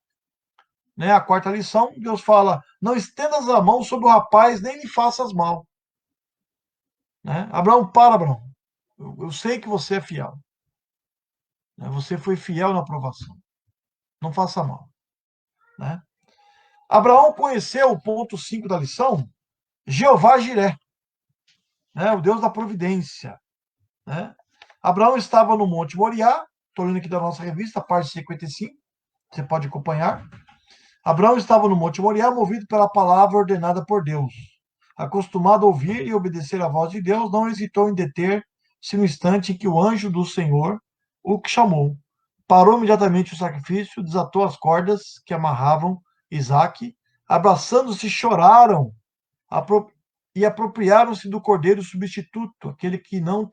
né? A quarta lição, Deus fala: não estendas a mão sobre o rapaz, nem lhe faças mal. Né? Abraão, eu sei que você é fiel. Né? Você foi fiel na provação. Não faça mal. Né? Abraão conheceu, o ponto 5 da lição, Jeová Jiré, né? O Deus da providência. Né? Abraão estava no Monte Moriá, estou lendo aqui da nossa revista, parte 55, você pode acompanhar. Abraão estava no Monte Moriá, movido pela palavra ordenada por Deus. Acostumado a ouvir e obedecer a voz de Deus, não hesitou em deter-se no instante em que o anjo do Senhor o chamou. Parou imediatamente o sacrifício, desatou as cordas que amarravam Isaque, abraçando-se, choraram e apropriaram-se do cordeiro substituto, aquele que não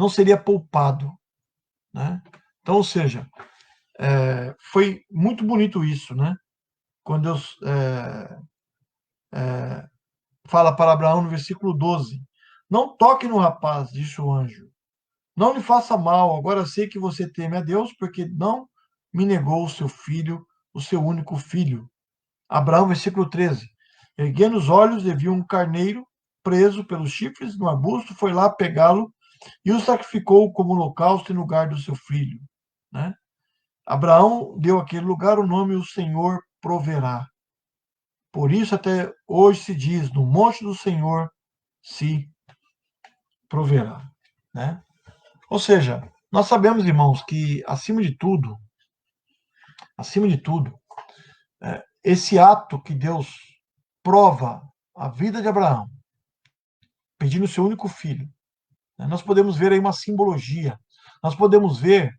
seria poupado. Né? Então, ou seja, foi muito bonito isso, né? Quando Deus fala para Abraão no versículo 12: não toque no rapaz, disse o anjo. Não lhe faça mal, agora sei que você teme a Deus, porque não me negou o seu filho, o seu único filho. Abraão, versículo 13. Erguendo os olhos e viu um carneiro preso pelos chifres no arbusto, foi lá pegá-lo e o sacrificou como holocausto em lugar do seu filho, né? Abraão deu àquele lugar o nome O Senhor Proverá. Por isso até hoje se diz, no monte do Senhor se proverá, né? Ou seja, nós sabemos, irmãos, que acima de tudo, esse ato que Deus prova a vida de Abraão, pedindo o seu único filho, né? Nós podemos ver aí uma simbologia, nós podemos ver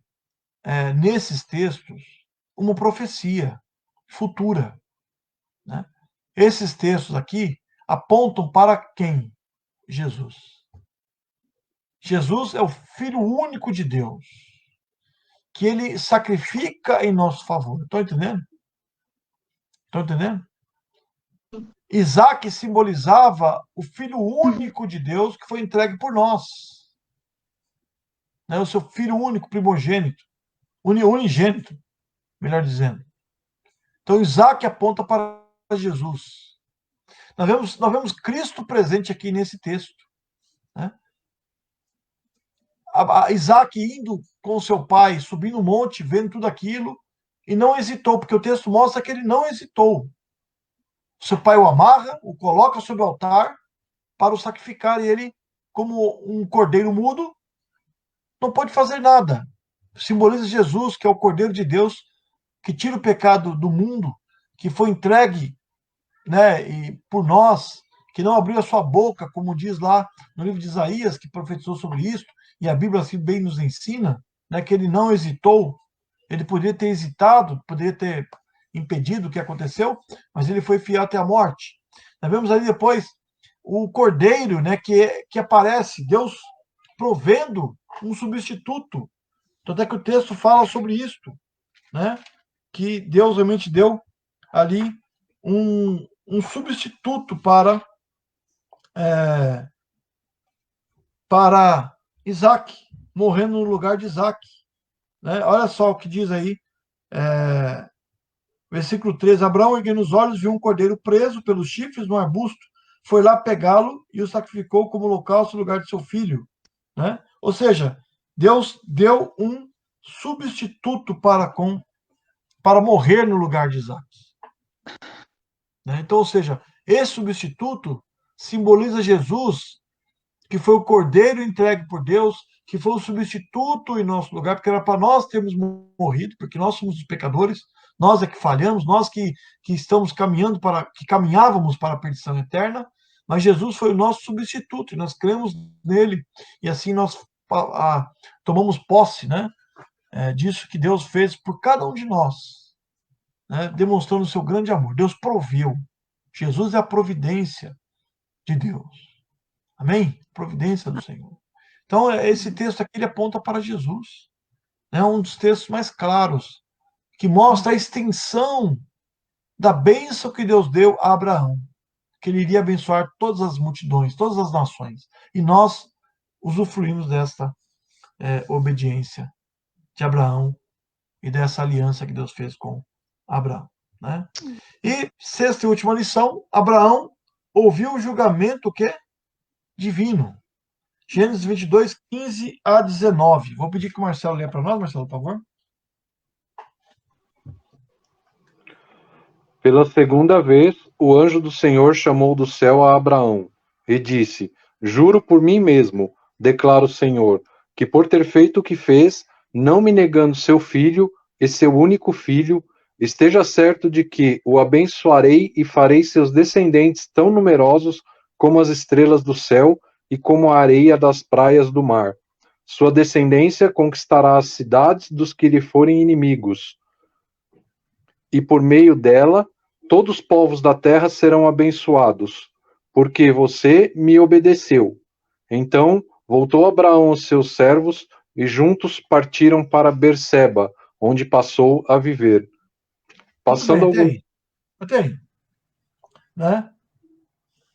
nesses textos uma profecia futura, né? Esses textos aqui apontam para quem? Jesus. Jesus é o Filho único de Deus, que ele sacrifica em nosso favor. Estão entendendo? Estão entendendo? Isaac simbolizava o Filho único de Deus que foi entregue por nós. Né? O seu Filho único, primogênito, unigênito, melhor dizendo. Então Isaac aponta para Jesus. Nós vemos Cristo presente aqui nesse texto, né? Isaac indo com seu pai, subindo o monte, vendo tudo aquilo, e não hesitou, porque o texto mostra que ele não hesitou. Seu pai o amarra, o coloca sobre o altar para o sacrificar, e ele, como um cordeiro mudo, não pode fazer nada. Simboliza Jesus, que é o Cordeiro de Deus, que tira o pecado do mundo, que foi entregue, né, e por nós, que não abriu a sua boca, como diz lá no livro de Isaías, que profetizou sobre isso, e a Bíblia assim bem nos ensina, né, que ele não hesitou. Ele poderia ter hesitado, poderia ter impedido o que aconteceu, mas ele foi fiel até a morte. Nós vemos ali depois o cordeiro, né, que aparece, Deus provendo um substituto. Tanto é que o texto fala sobre isto, né, que Deus realmente deu ali um substituto para Isaac, morrendo no lugar de Isaac. Né? Olha só o que diz aí, versículo 13: Abraão, erguendo os olhos, viu um cordeiro preso pelos chifres no arbusto, foi lá pegá-lo e o sacrificou como holocausto no lugar de seu filho. Né? Ou seja, Deus deu um substituto para morrer no lugar de Isaac. Né? Então, ou seja, esse substituto simboliza Jesus, que foi o cordeiro entregue por Deus, que foi o substituto em nosso lugar, porque era para nós termos morrido, porque nós somos os pecadores, nós é que falhamos, nós que estamos que caminhávamos para a perdição eterna, mas Jesus foi o nosso substituto, e nós cremos nele, e assim nós tomamos posse, né, disso que Deus fez por cada um de nós, né, demonstrando o seu grande amor. Deus proveu. Jesus é a providência de Deus. Amém? Providência do Senhor. Então, esse texto aqui ele aponta para Jesus. É um dos textos mais claros, que mostra a extensão da bênção que Deus deu a Abraão, que ele iria abençoar todas as multidões, todas as nações. E nós usufruímos desta obediência de Abraão e dessa aliança que Deus fez com Abraão. Né? E, sexta e última lição, Abraão ouviu o julgamento o quê? Divino. Gênesis 22, 15 a 19. Vou pedir que o Marcelo leia para nós, Marcelo, por favor. Pela segunda vez, o anjo do Senhor chamou do céu a Abraão e disse: Juro por mim mesmo, declara o Senhor, que por ter feito o que fez, não me negando seu filho e seu único filho, esteja certo de que o abençoarei e farei seus descendentes tão numerosos como as estrelas do céu e como a areia das praias do mar. Sua descendência conquistará as cidades dos que lhe forem inimigos. E por meio dela, todos os povos da terra serão abençoados, porque você me obedeceu. Então voltou Abraão aos seus servos, e juntos partiram para Berseba, onde passou a viver. Passando algum... Tem. Né?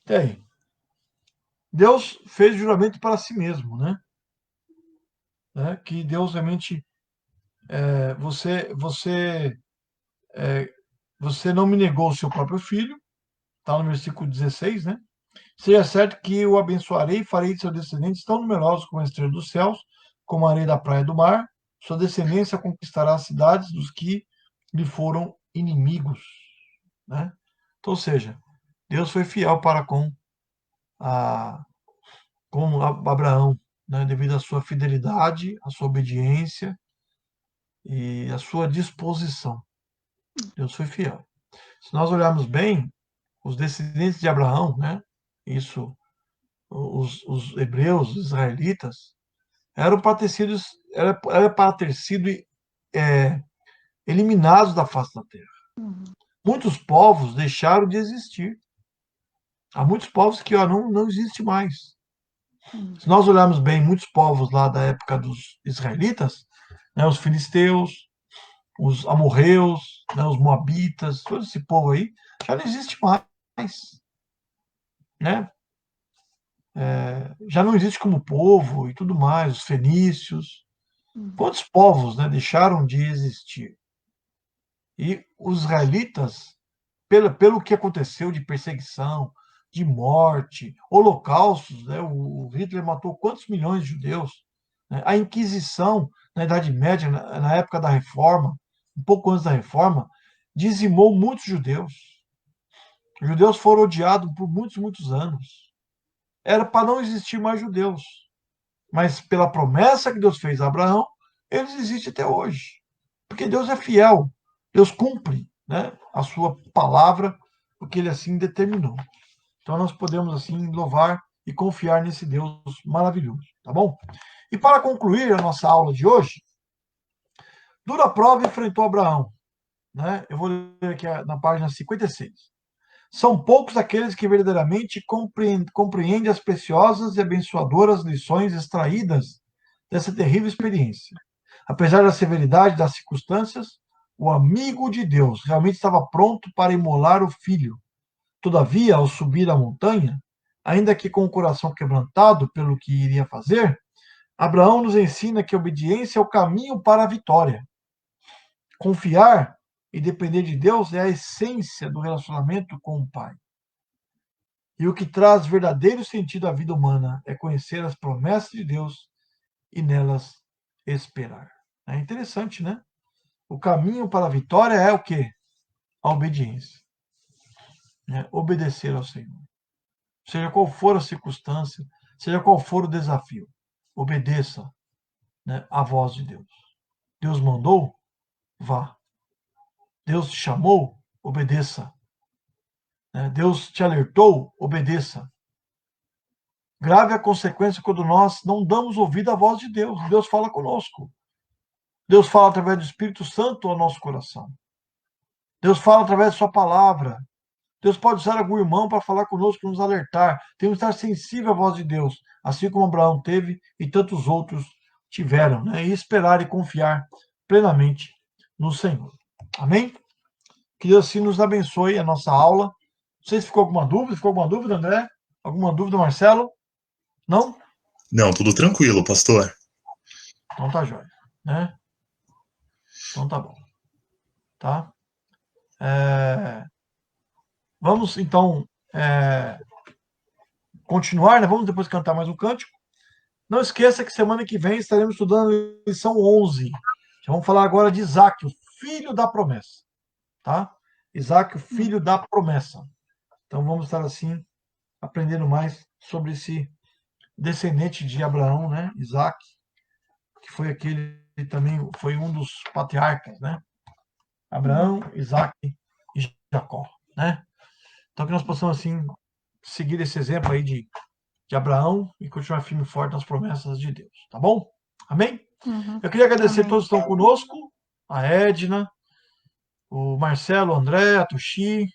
Tem. Deus fez juramento para si mesmo, né? Que Deus realmente você não me negou o seu próprio filho, está no versículo 16, né? Seja certo que o abençoarei e farei de seus descendentes tão numerosos como a estrela dos céus, como a areia da praia do mar. Sua descendência conquistará as cidades dos que lhe foram inimigos. Né? Então, ou seja, Deus foi fiel para com Abraão, né? Devido à sua fidelidade, à sua obediência e à sua disposição. Deus foi fiel. Se nós olharmos bem, os descendentes de Abraão, né? Isso, os hebreus, os israelitas, eram para ter sido, era para ter sido é, eliminados da face da terra. Muitos povos deixaram de existir. Há muitos povos que não existem mais. Se nós olharmos bem, muitos povos lá da época dos israelitas, né, os filisteus, os amorreus, né, os moabitas, todo esse povo aí, já não existe mais. Né? Já não existe como povo e tudo mais, os fenícios. Quantos povos, né, deixaram de existir? E os israelitas, pelo que aconteceu de perseguição, de morte, holocaustos, né? O Hitler matou quantos milhões de judeus? Né? A Inquisição, na Idade Média, na época da Reforma, um pouco antes da Reforma, dizimou muitos judeus. Os judeus foram odiados por muitos, muitos anos. Era para não existir mais judeus. Mas pela promessa que Deus fez a Abraão, eles existem até hoje. Porque Deus é fiel. Deus cumpre, né, a sua palavra, porque ele assim determinou. Então nós podemos assim louvar e confiar nesse Deus maravilhoso, tá bom? E para concluir a nossa aula de hoje, dura prova enfrentou Abraão, né? Eu vou ler aqui na página 56. São poucos aqueles que verdadeiramente compreendem as preciosas e abençoadoras lições extraídas dessa terrível experiência. Apesar da severidade das circunstâncias, o amigo de Deus realmente estava pronto para imolar o filho. Todavia, ao subir a montanha, ainda que com o coração quebrantado pelo que iria fazer, Abraão nos ensina que a obediência é o caminho para a vitória. Confiar e depender de Deus é a essência do relacionamento com o Pai. E o que traz verdadeiro sentido à vida humana é conhecer as promessas de Deus e nelas esperar. É interessante, né? O caminho para a vitória é o quê? A obediência. Né? Obedecer ao Senhor. Seja qual for a circunstância, seja qual for o desafio, obedeça, né, à voz de Deus. Deus mandou? Vá. Deus te chamou? Obedeça. Né? Deus te alertou? Obedeça. Grave a consequência quando nós não damos ouvido à voz de Deus. Deus fala conosco. Deus fala através do Espírito Santo ao nosso coração. Deus fala através de sua palavra. Deus pode usar algum irmão para falar conosco, nos alertar. Temos que estar sensível à voz de Deus, assim como Abraão teve e tantos outros tiveram, né? E esperar e confiar plenamente no Senhor. Amém? Que Deus assim nos abençoe a nossa aula. Não sei se ficou alguma dúvida. Ficou alguma dúvida, André? Alguma dúvida, Marcelo? Não? Não, tudo tranquilo, pastor. Então tá jóia, né? Então tá bom. Tá? Vamos, então, continuar, né? Vamos depois cantar mais um cântico. Não esqueça que semana que vem estaremos estudando a lição 11. Já vamos falar agora de Isaac, o filho da promessa. Tá? Isaac, o filho da promessa. Então vamos estar assim, aprendendo mais sobre esse descendente de Abraão, né? Isaac, que foi aquele que também foi um dos patriarcas, né? Abraão, Isaac e Jacó, né? Então que nós possamos assim seguir esse exemplo aí de Abraão e continuar firme e forte nas promessas de Deus, tá bom? Amém? Eu queria agradecer a todos que estão conosco, a Edna, o Marcelo, o André, a Tuxi,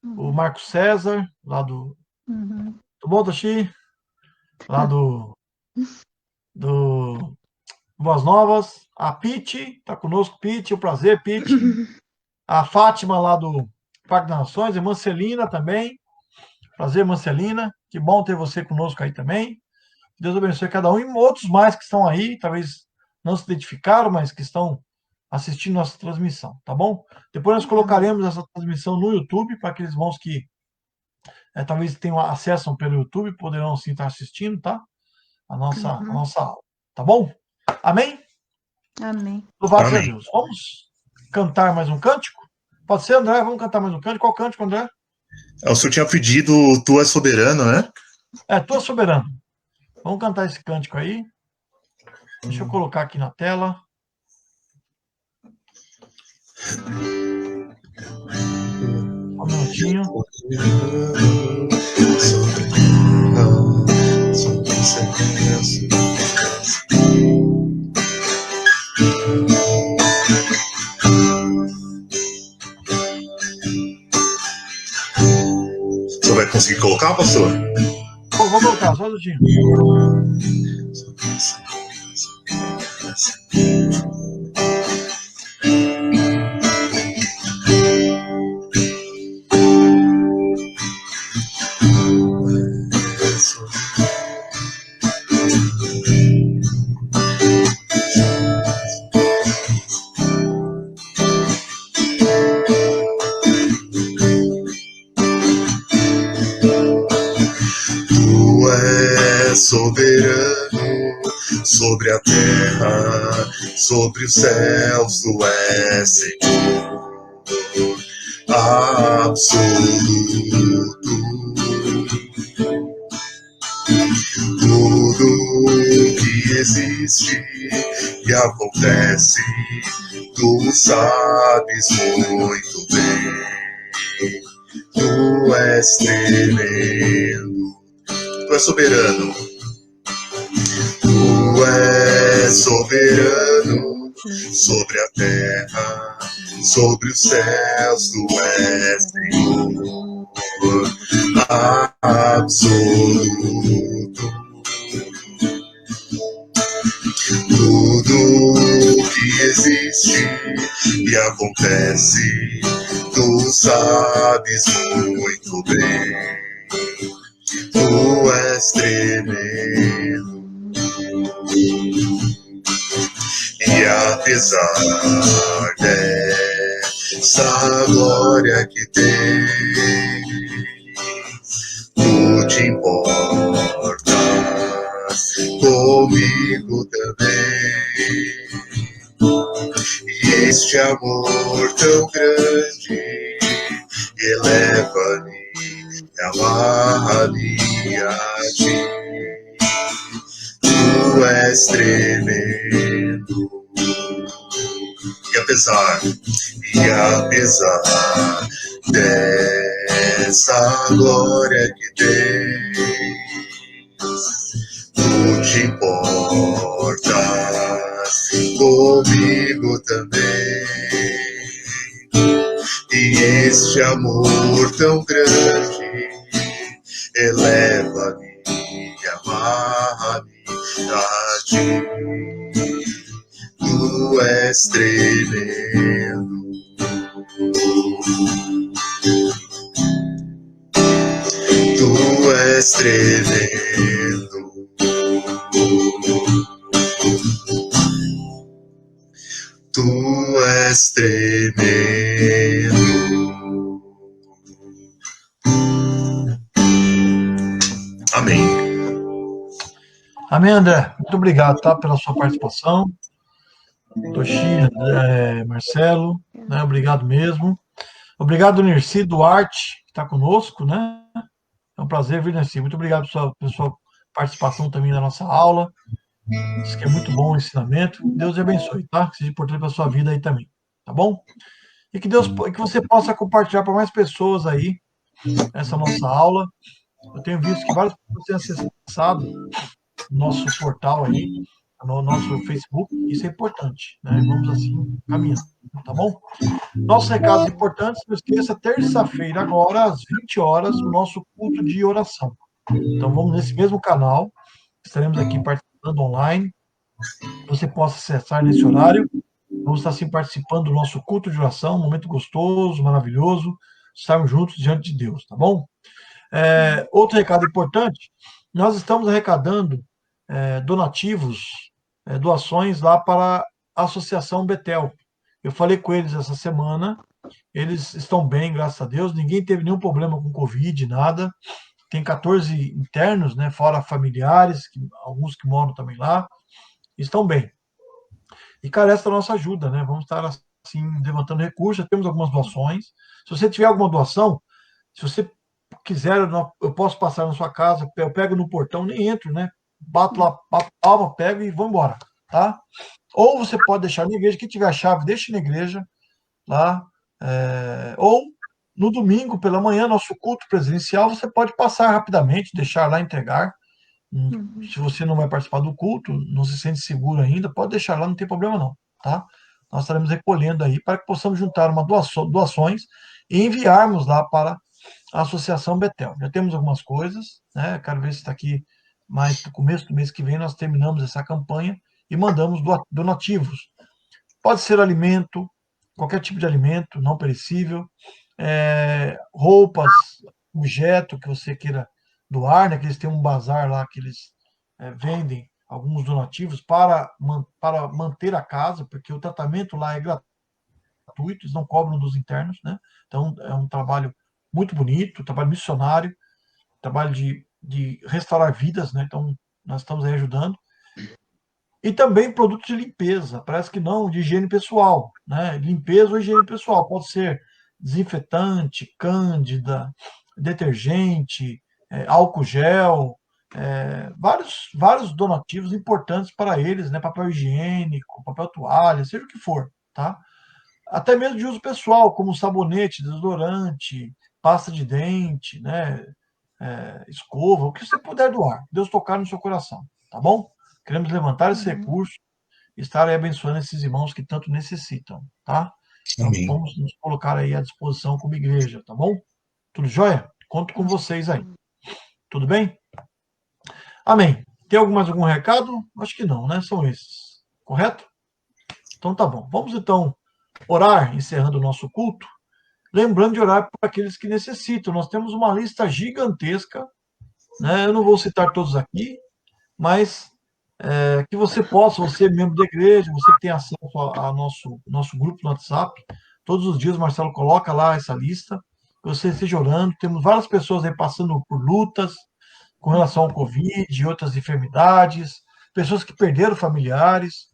o Marco César, lá do... Tudo bom, Tuxi? Lá do Boas Novas. A Pete, está conosco, Pete, o prazer, Pete. A Fátima, lá do Parque das Nações, a Marcelina também. Prazer, Marcelina. Que bom ter você conosco aí também. Deus abençoe cada um. E outros mais que estão aí, talvez não se identificaram, mas que estão assistindo nossa transmissão, tá bom? Depois nós colocaremos essa transmissão no YouTube para aqueles irmãos que talvez tenham acesso pelo YouTube, poderão sim estar assistindo, tá? A nossa aula. Tá bom? Amém? Amém. Louvado seja Amém. Deus. Vamos cantar mais um cântico? Pode ser, André? Vamos cantar mais um cântico. Qual cântico, André? O senhor tinha pedido Tu és soberano, né? Tu és soberano. Vamos cantar esse cântico aí. Deixa eu colocar aqui na tela. Um minutinho. O senhor vai conseguir colocar, pastor? Vou colocar, só um minutinho. Soberano sobre a terra, sobre os céus, tu és Senhor absoluto. Tudo que existe e acontece, tu sabes muito bem. Tu és tremendo. Tu és soberano. Tu és soberano sobre a terra, sobre os céus, tu és Senhor absoluto. Tudo que existe e acontece, tu sabes muito bem. Tu és tremendo. E apesar dessa glória que tens, tu te importas comigo também. E este amor tão grande eleva-me, amarra-me a ti. Tu és tremendo. E apesar dessa glória que tens, tu te importas comigo também. E este amor tão grande eleva-me e amarra-me a ti. Tu és tremendo. Tu és tremendo. Tu és tremendo. Amém. Amém, André. Muito obrigado, tá, pela sua participação. Toshi, Marcelo, né? Obrigado mesmo. Obrigado, Nirci Duarte, que está conosco, né? É um prazer, viu, Nirci? Muito obrigado pela sua participação também na nossa aula. Isso que é muito bom o ensinamento. Deus te abençoe, tá? Que seja importante para a sua vida aí também, tá bom? E que você possa compartilhar para mais pessoas aí essa nossa aula. Eu tenho visto que várias pessoas têm acessado o nosso portal aí, no nosso Facebook. Isso é importante, né? Vamos assim caminhando, tá bom? Nossos recados importantes, não esqueça, terça-feira agora, às 20 horas, o nosso culto de oração. Então vamos nesse mesmo canal, estaremos aqui participando online, você possa acessar nesse horário. Vamos estar assim participando do nosso culto de oração, um momento gostoso, maravilhoso, estarmos juntos diante de Deus, tá bom? Outro recado importante, nós estamos arrecadando donativos, doações lá para a Associação Betel. Eu falei com eles essa semana Eles estão bem, graças a Deus. Ninguém teve nenhum problema com Covid, nada. Tem 14 internos, né, fora familiares, alguns que moram também lá, estão bem. E carece da nossa ajuda, né? Vamos estar assim levantando recursos, já temos algumas doações. Se você tiver alguma doação, se você quiser, eu posso passar na sua casa, eu pego no portão, nem entro, né? Bato lá, bato palma, pego e vou embora, tá? Ou você pode deixar na igreja, quem tiver a chave, deixe na igreja, lá. Ou no domingo, pela manhã, nosso culto presencial, você pode passar rapidamente, deixar lá, entregar. Se você não vai participar do culto, não se sente seguro ainda, pode deixar lá, não tem problema não, tá? Nós estaremos recolhendo aí para que possamos juntar doações e enviarmos lá para a Associação Betel. Já temos algumas coisas, né? Quero ver se está aqui mais no começo do mês que vem, nós terminamos essa campanha e mandamos donativos. Pode ser alimento, qualquer tipo de alimento, não perecível, roupas, objeto que você queira doar, né? Que eles têm um bazar lá que eles vendem alguns donativos para manter a casa, porque o tratamento lá é gratuito, eles não cobram dos internos, né? Então é um trabalho muito bonito, trabalho missionário, trabalho de restaurar vidas, né? Então nós estamos aí ajudando. E também produtos de limpeza, parece que não, de higiene pessoal, né? Limpeza ou higiene pessoal, pode ser desinfetante, cândida, detergente, álcool gel, vários donativos importantes para eles, né? Papel higiênico, papel toalha, seja o que for, tá? Até mesmo de uso pessoal, como sabonete, desodorante, pasta de dente, né? Escova, o que você puder doar, Deus tocar no seu coração, tá bom? Queremos levantar esse recurso e estar aí abençoando esses irmãos que tanto necessitam, tá? Então, Amém. vamos nos colocar aí à disposição como igreja, tá bom? Tudo jóia? Conto com vocês aí. Tudo bem? Amém. Tem mais algum recado? Acho que não, né? São esses. Correto? Então tá bom. Vamos então orar, encerrando o nosso culto. Lembrando de orar por aqueles que necessitam. Nós temos uma lista gigantesca, né? Eu não vou citar todos aqui, mas que você possa, você membro da igreja, você que tem acesso ao nosso grupo no WhatsApp, todos os dias o Marcelo coloca lá essa lista, que você esteja orando. Temos várias pessoas aí passando por lutas com relação ao Covid e outras enfermidades, pessoas que perderam familiares,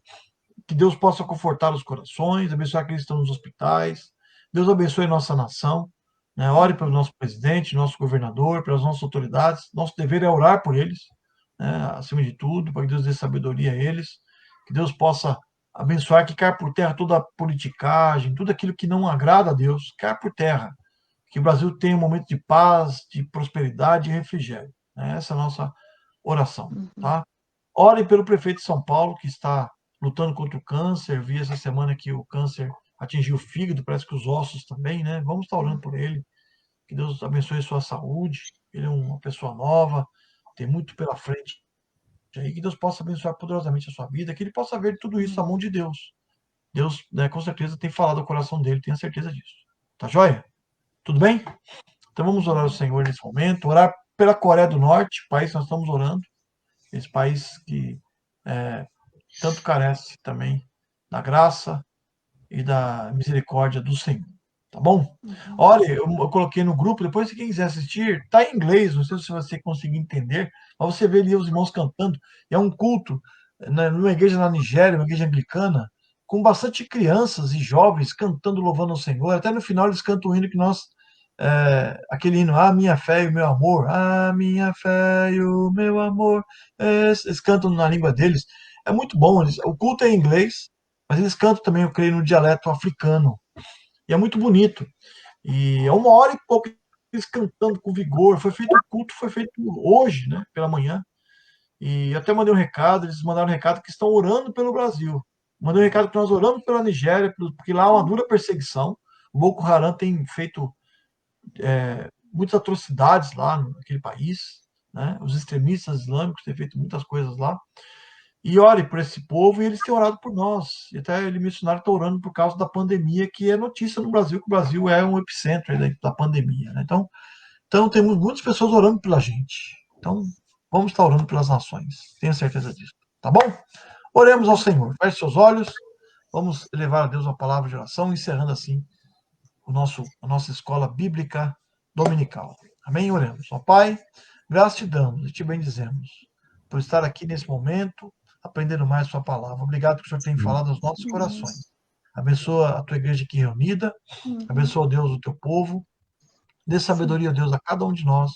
que Deus possa confortar os corações, abençoar aqueles que estão nos hospitais. Deus abençoe nossa nação, né? Ore pelo nosso presidente, nosso governador, pelas nossas autoridades. Nosso dever é orar por eles, né? Acima de tudo, para que Deus dê sabedoria a eles, que Deus possa abençoar, que caia por terra toda a politicagem, tudo aquilo que não agrada a Deus, caia por terra. Que o Brasil tenha um momento de paz, de prosperidade e refrigério, né? Essa é a nossa oração, tá? Orem pelo prefeito de São Paulo, que está lutando contra o câncer. Vi essa semana que o câncer atingiu o fígado, parece que os ossos também, né? Vamos estar orando por ele, que Deus abençoe a sua saúde. Ele é uma pessoa nova, tem muito pela frente aí, que Deus possa abençoar poderosamente a sua vida, que ele possa ver tudo isso à mão de Deus. Deus, né, com certeza tem falado ao coração dele, tenha certeza disso. Tá joia? Tudo bem? Então vamos orar ao Senhor nesse momento, orar pela Coreia do Norte, país que nós estamos orando, esse país que tanto carece também da graça e da misericórdia do Senhor. Tá bom? Olha, eu coloquei no grupo, depois se quem quiser assistir, tá em inglês, não sei se você conseguir entender, mas você vê ali os irmãos cantando, é um culto, né, numa igreja na Nigéria, uma igreja anglicana, com bastante crianças e jovens cantando, louvando ao Senhor. Até no final eles cantam o hino que nós, aquele hino, a minha fé e o meu amor, a minha fé e o meu amor, eles cantam na língua deles. É muito bom, o culto é em inglês, mas eles cantam também, eu creio, no dialeto africano. E é muito bonito. E é 1 hora e pouco eles cantando com vigor. Foi feito o culto, foi feito hoje, né, pela manhã. E até mandei um recado, eles mandaram um recado que estão orando pelo Brasil. Mandei um recado que nós oramos pela Nigéria, porque lá há uma dura perseguição. O Boko Haram tem feito muitas atrocidades lá naquele país, né? Os extremistas islâmicos têm feito muitas coisas lá. E ore por esse povo, e eles têm orado por nós. E até ele missionário está orando por causa da pandemia, que é notícia no Brasil, que o Brasil é um epicentro da pandemia, né? Então temos muitas pessoas orando pela gente. Então, vamos estar orando pelas nações. Tenha certeza disso. Tá bom? Oremos ao Senhor. Feche seus olhos. Vamos elevar a Deus a palavra de oração, encerrando assim a nossa escola bíblica dominical. Amém? Oremos. Ó Pai, graças te damos e te bendizemos por estar aqui nesse momento, aprendendo mais sua palavra. Obrigado por que o Senhor tem falado aos nossos corações. Abençoa a tua igreja aqui reunida, abençoa, Deus, o teu povo, dê sabedoria, Deus, a cada um de nós.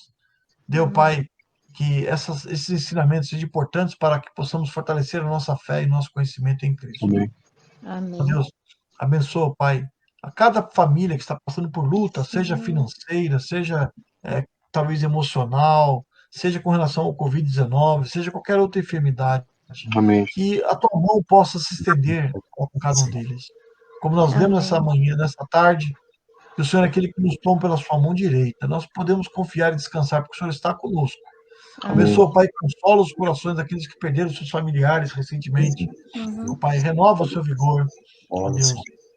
Dê, Pai, que esses ensinamentos sejam importantes para que possamos fortalecer a nossa fé e nosso conhecimento em Cristo. Amém. Ó Deus, abençoa, Pai, a cada família que está passando por luta, seja financeira, seja talvez emocional, seja com relação ao Covid-19, seja qualquer outra enfermidade, Amém. que a tua mão possa se estender com cada um deles. Como nós lemos nessa manhã, nessa tarde, que o Senhor é aquele que nos toma pela sua mão direita. Nós podemos confiar e descansar, porque o Senhor está conosco. Abençoa, Pai, consola os corações daqueles que perderam seus familiares recentemente. Meu Pai, renova o seu vigor, ó Deus.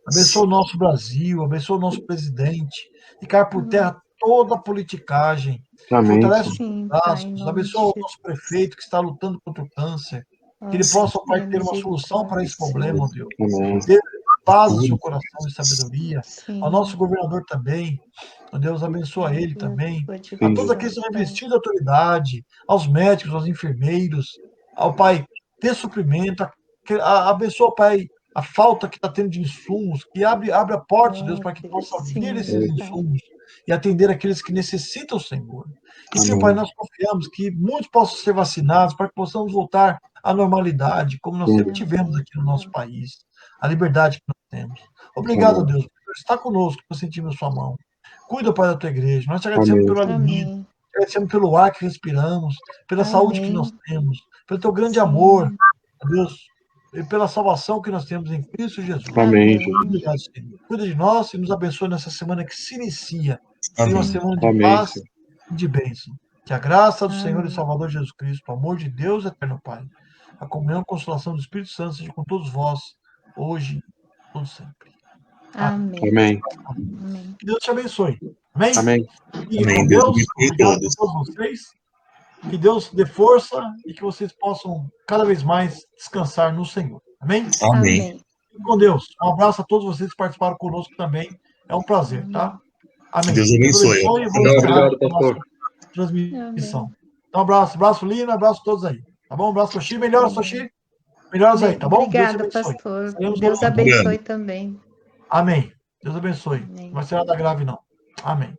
Abençoa o nosso Brasil, abençoa o nosso presidente, e cai por terra toda a politicagem. Amém. Fortalece os Sim, braços, Pai, abençoa o nosso prefeito que está lutando contra o câncer. Que ele possa, Pai, ter uma solução para esse problema, ó Deus. Amém. Dê paz no seu coração e sabedoria. Sim. Ao nosso governador também. Ó Deus, abençoa ele também. A todos aqueles que estão investindo em autoridade, aos médicos, aos enfermeiros, ao Pai, dê suprimento, abençoa, Pai, a falta que está tendo de insumos, que abre a porta, Deus, para que possa vir esses insumos e atender aqueles que necessitam, Senhor. E, Senhor, Pai, nós confiamos que muitos possam ser vacinados para que possamos voltar à normalidade, como nós sempre tivemos aqui no nosso país, a liberdade que nós temos. Obrigado, Deus, por estar conosco, por sentirmos sua mão. Cuida, Pai, da tua igreja. Nós te agradecemos pelo alimento, te agradecemos pelo ar que respiramos, pela saúde que nós temos, pelo teu grande amor, Deus, e pela salvação que nós temos em Cristo Jesus. Amém. Obrigado, Senhor. Cuida de nós e nos abençoe nessa semana que se inicia. Amém. Uma semana de Amém. paz e de bênção. Que a graça do Senhor e Salvador Jesus Cristo, o amor de Deus eterno Pai, a comunhão e consolação do Espírito Santo seja com todos vós, hoje e todo sempre. Amém. Amém. Amém. Que Deus te abençoe. Amém? Amém. E Amém. com Deus Deus, abençoe obrigado todos. a todos vocês. Que Deus dê força e que vocês possam cada vez mais descansar no Senhor. Amém? Amém. E com Deus. Um abraço a todos vocês que participaram conosco também. É um prazer, tá? Amém. Deus abençoe. Vou Não, encerrar obrigado, a nossa pastor. transmissão. Então, abraço, Lina, abraço a todos aí. Tá bom? Um abraço, Sochi. Melhoras, Sochi. Melhoras aí, tá bom? Obrigada, Deus te abençoe. pastor. Estaremos Deus orando. abençoe também. Amém. Deus abençoe. Amém. Não vai ser nada grave, não. Amém.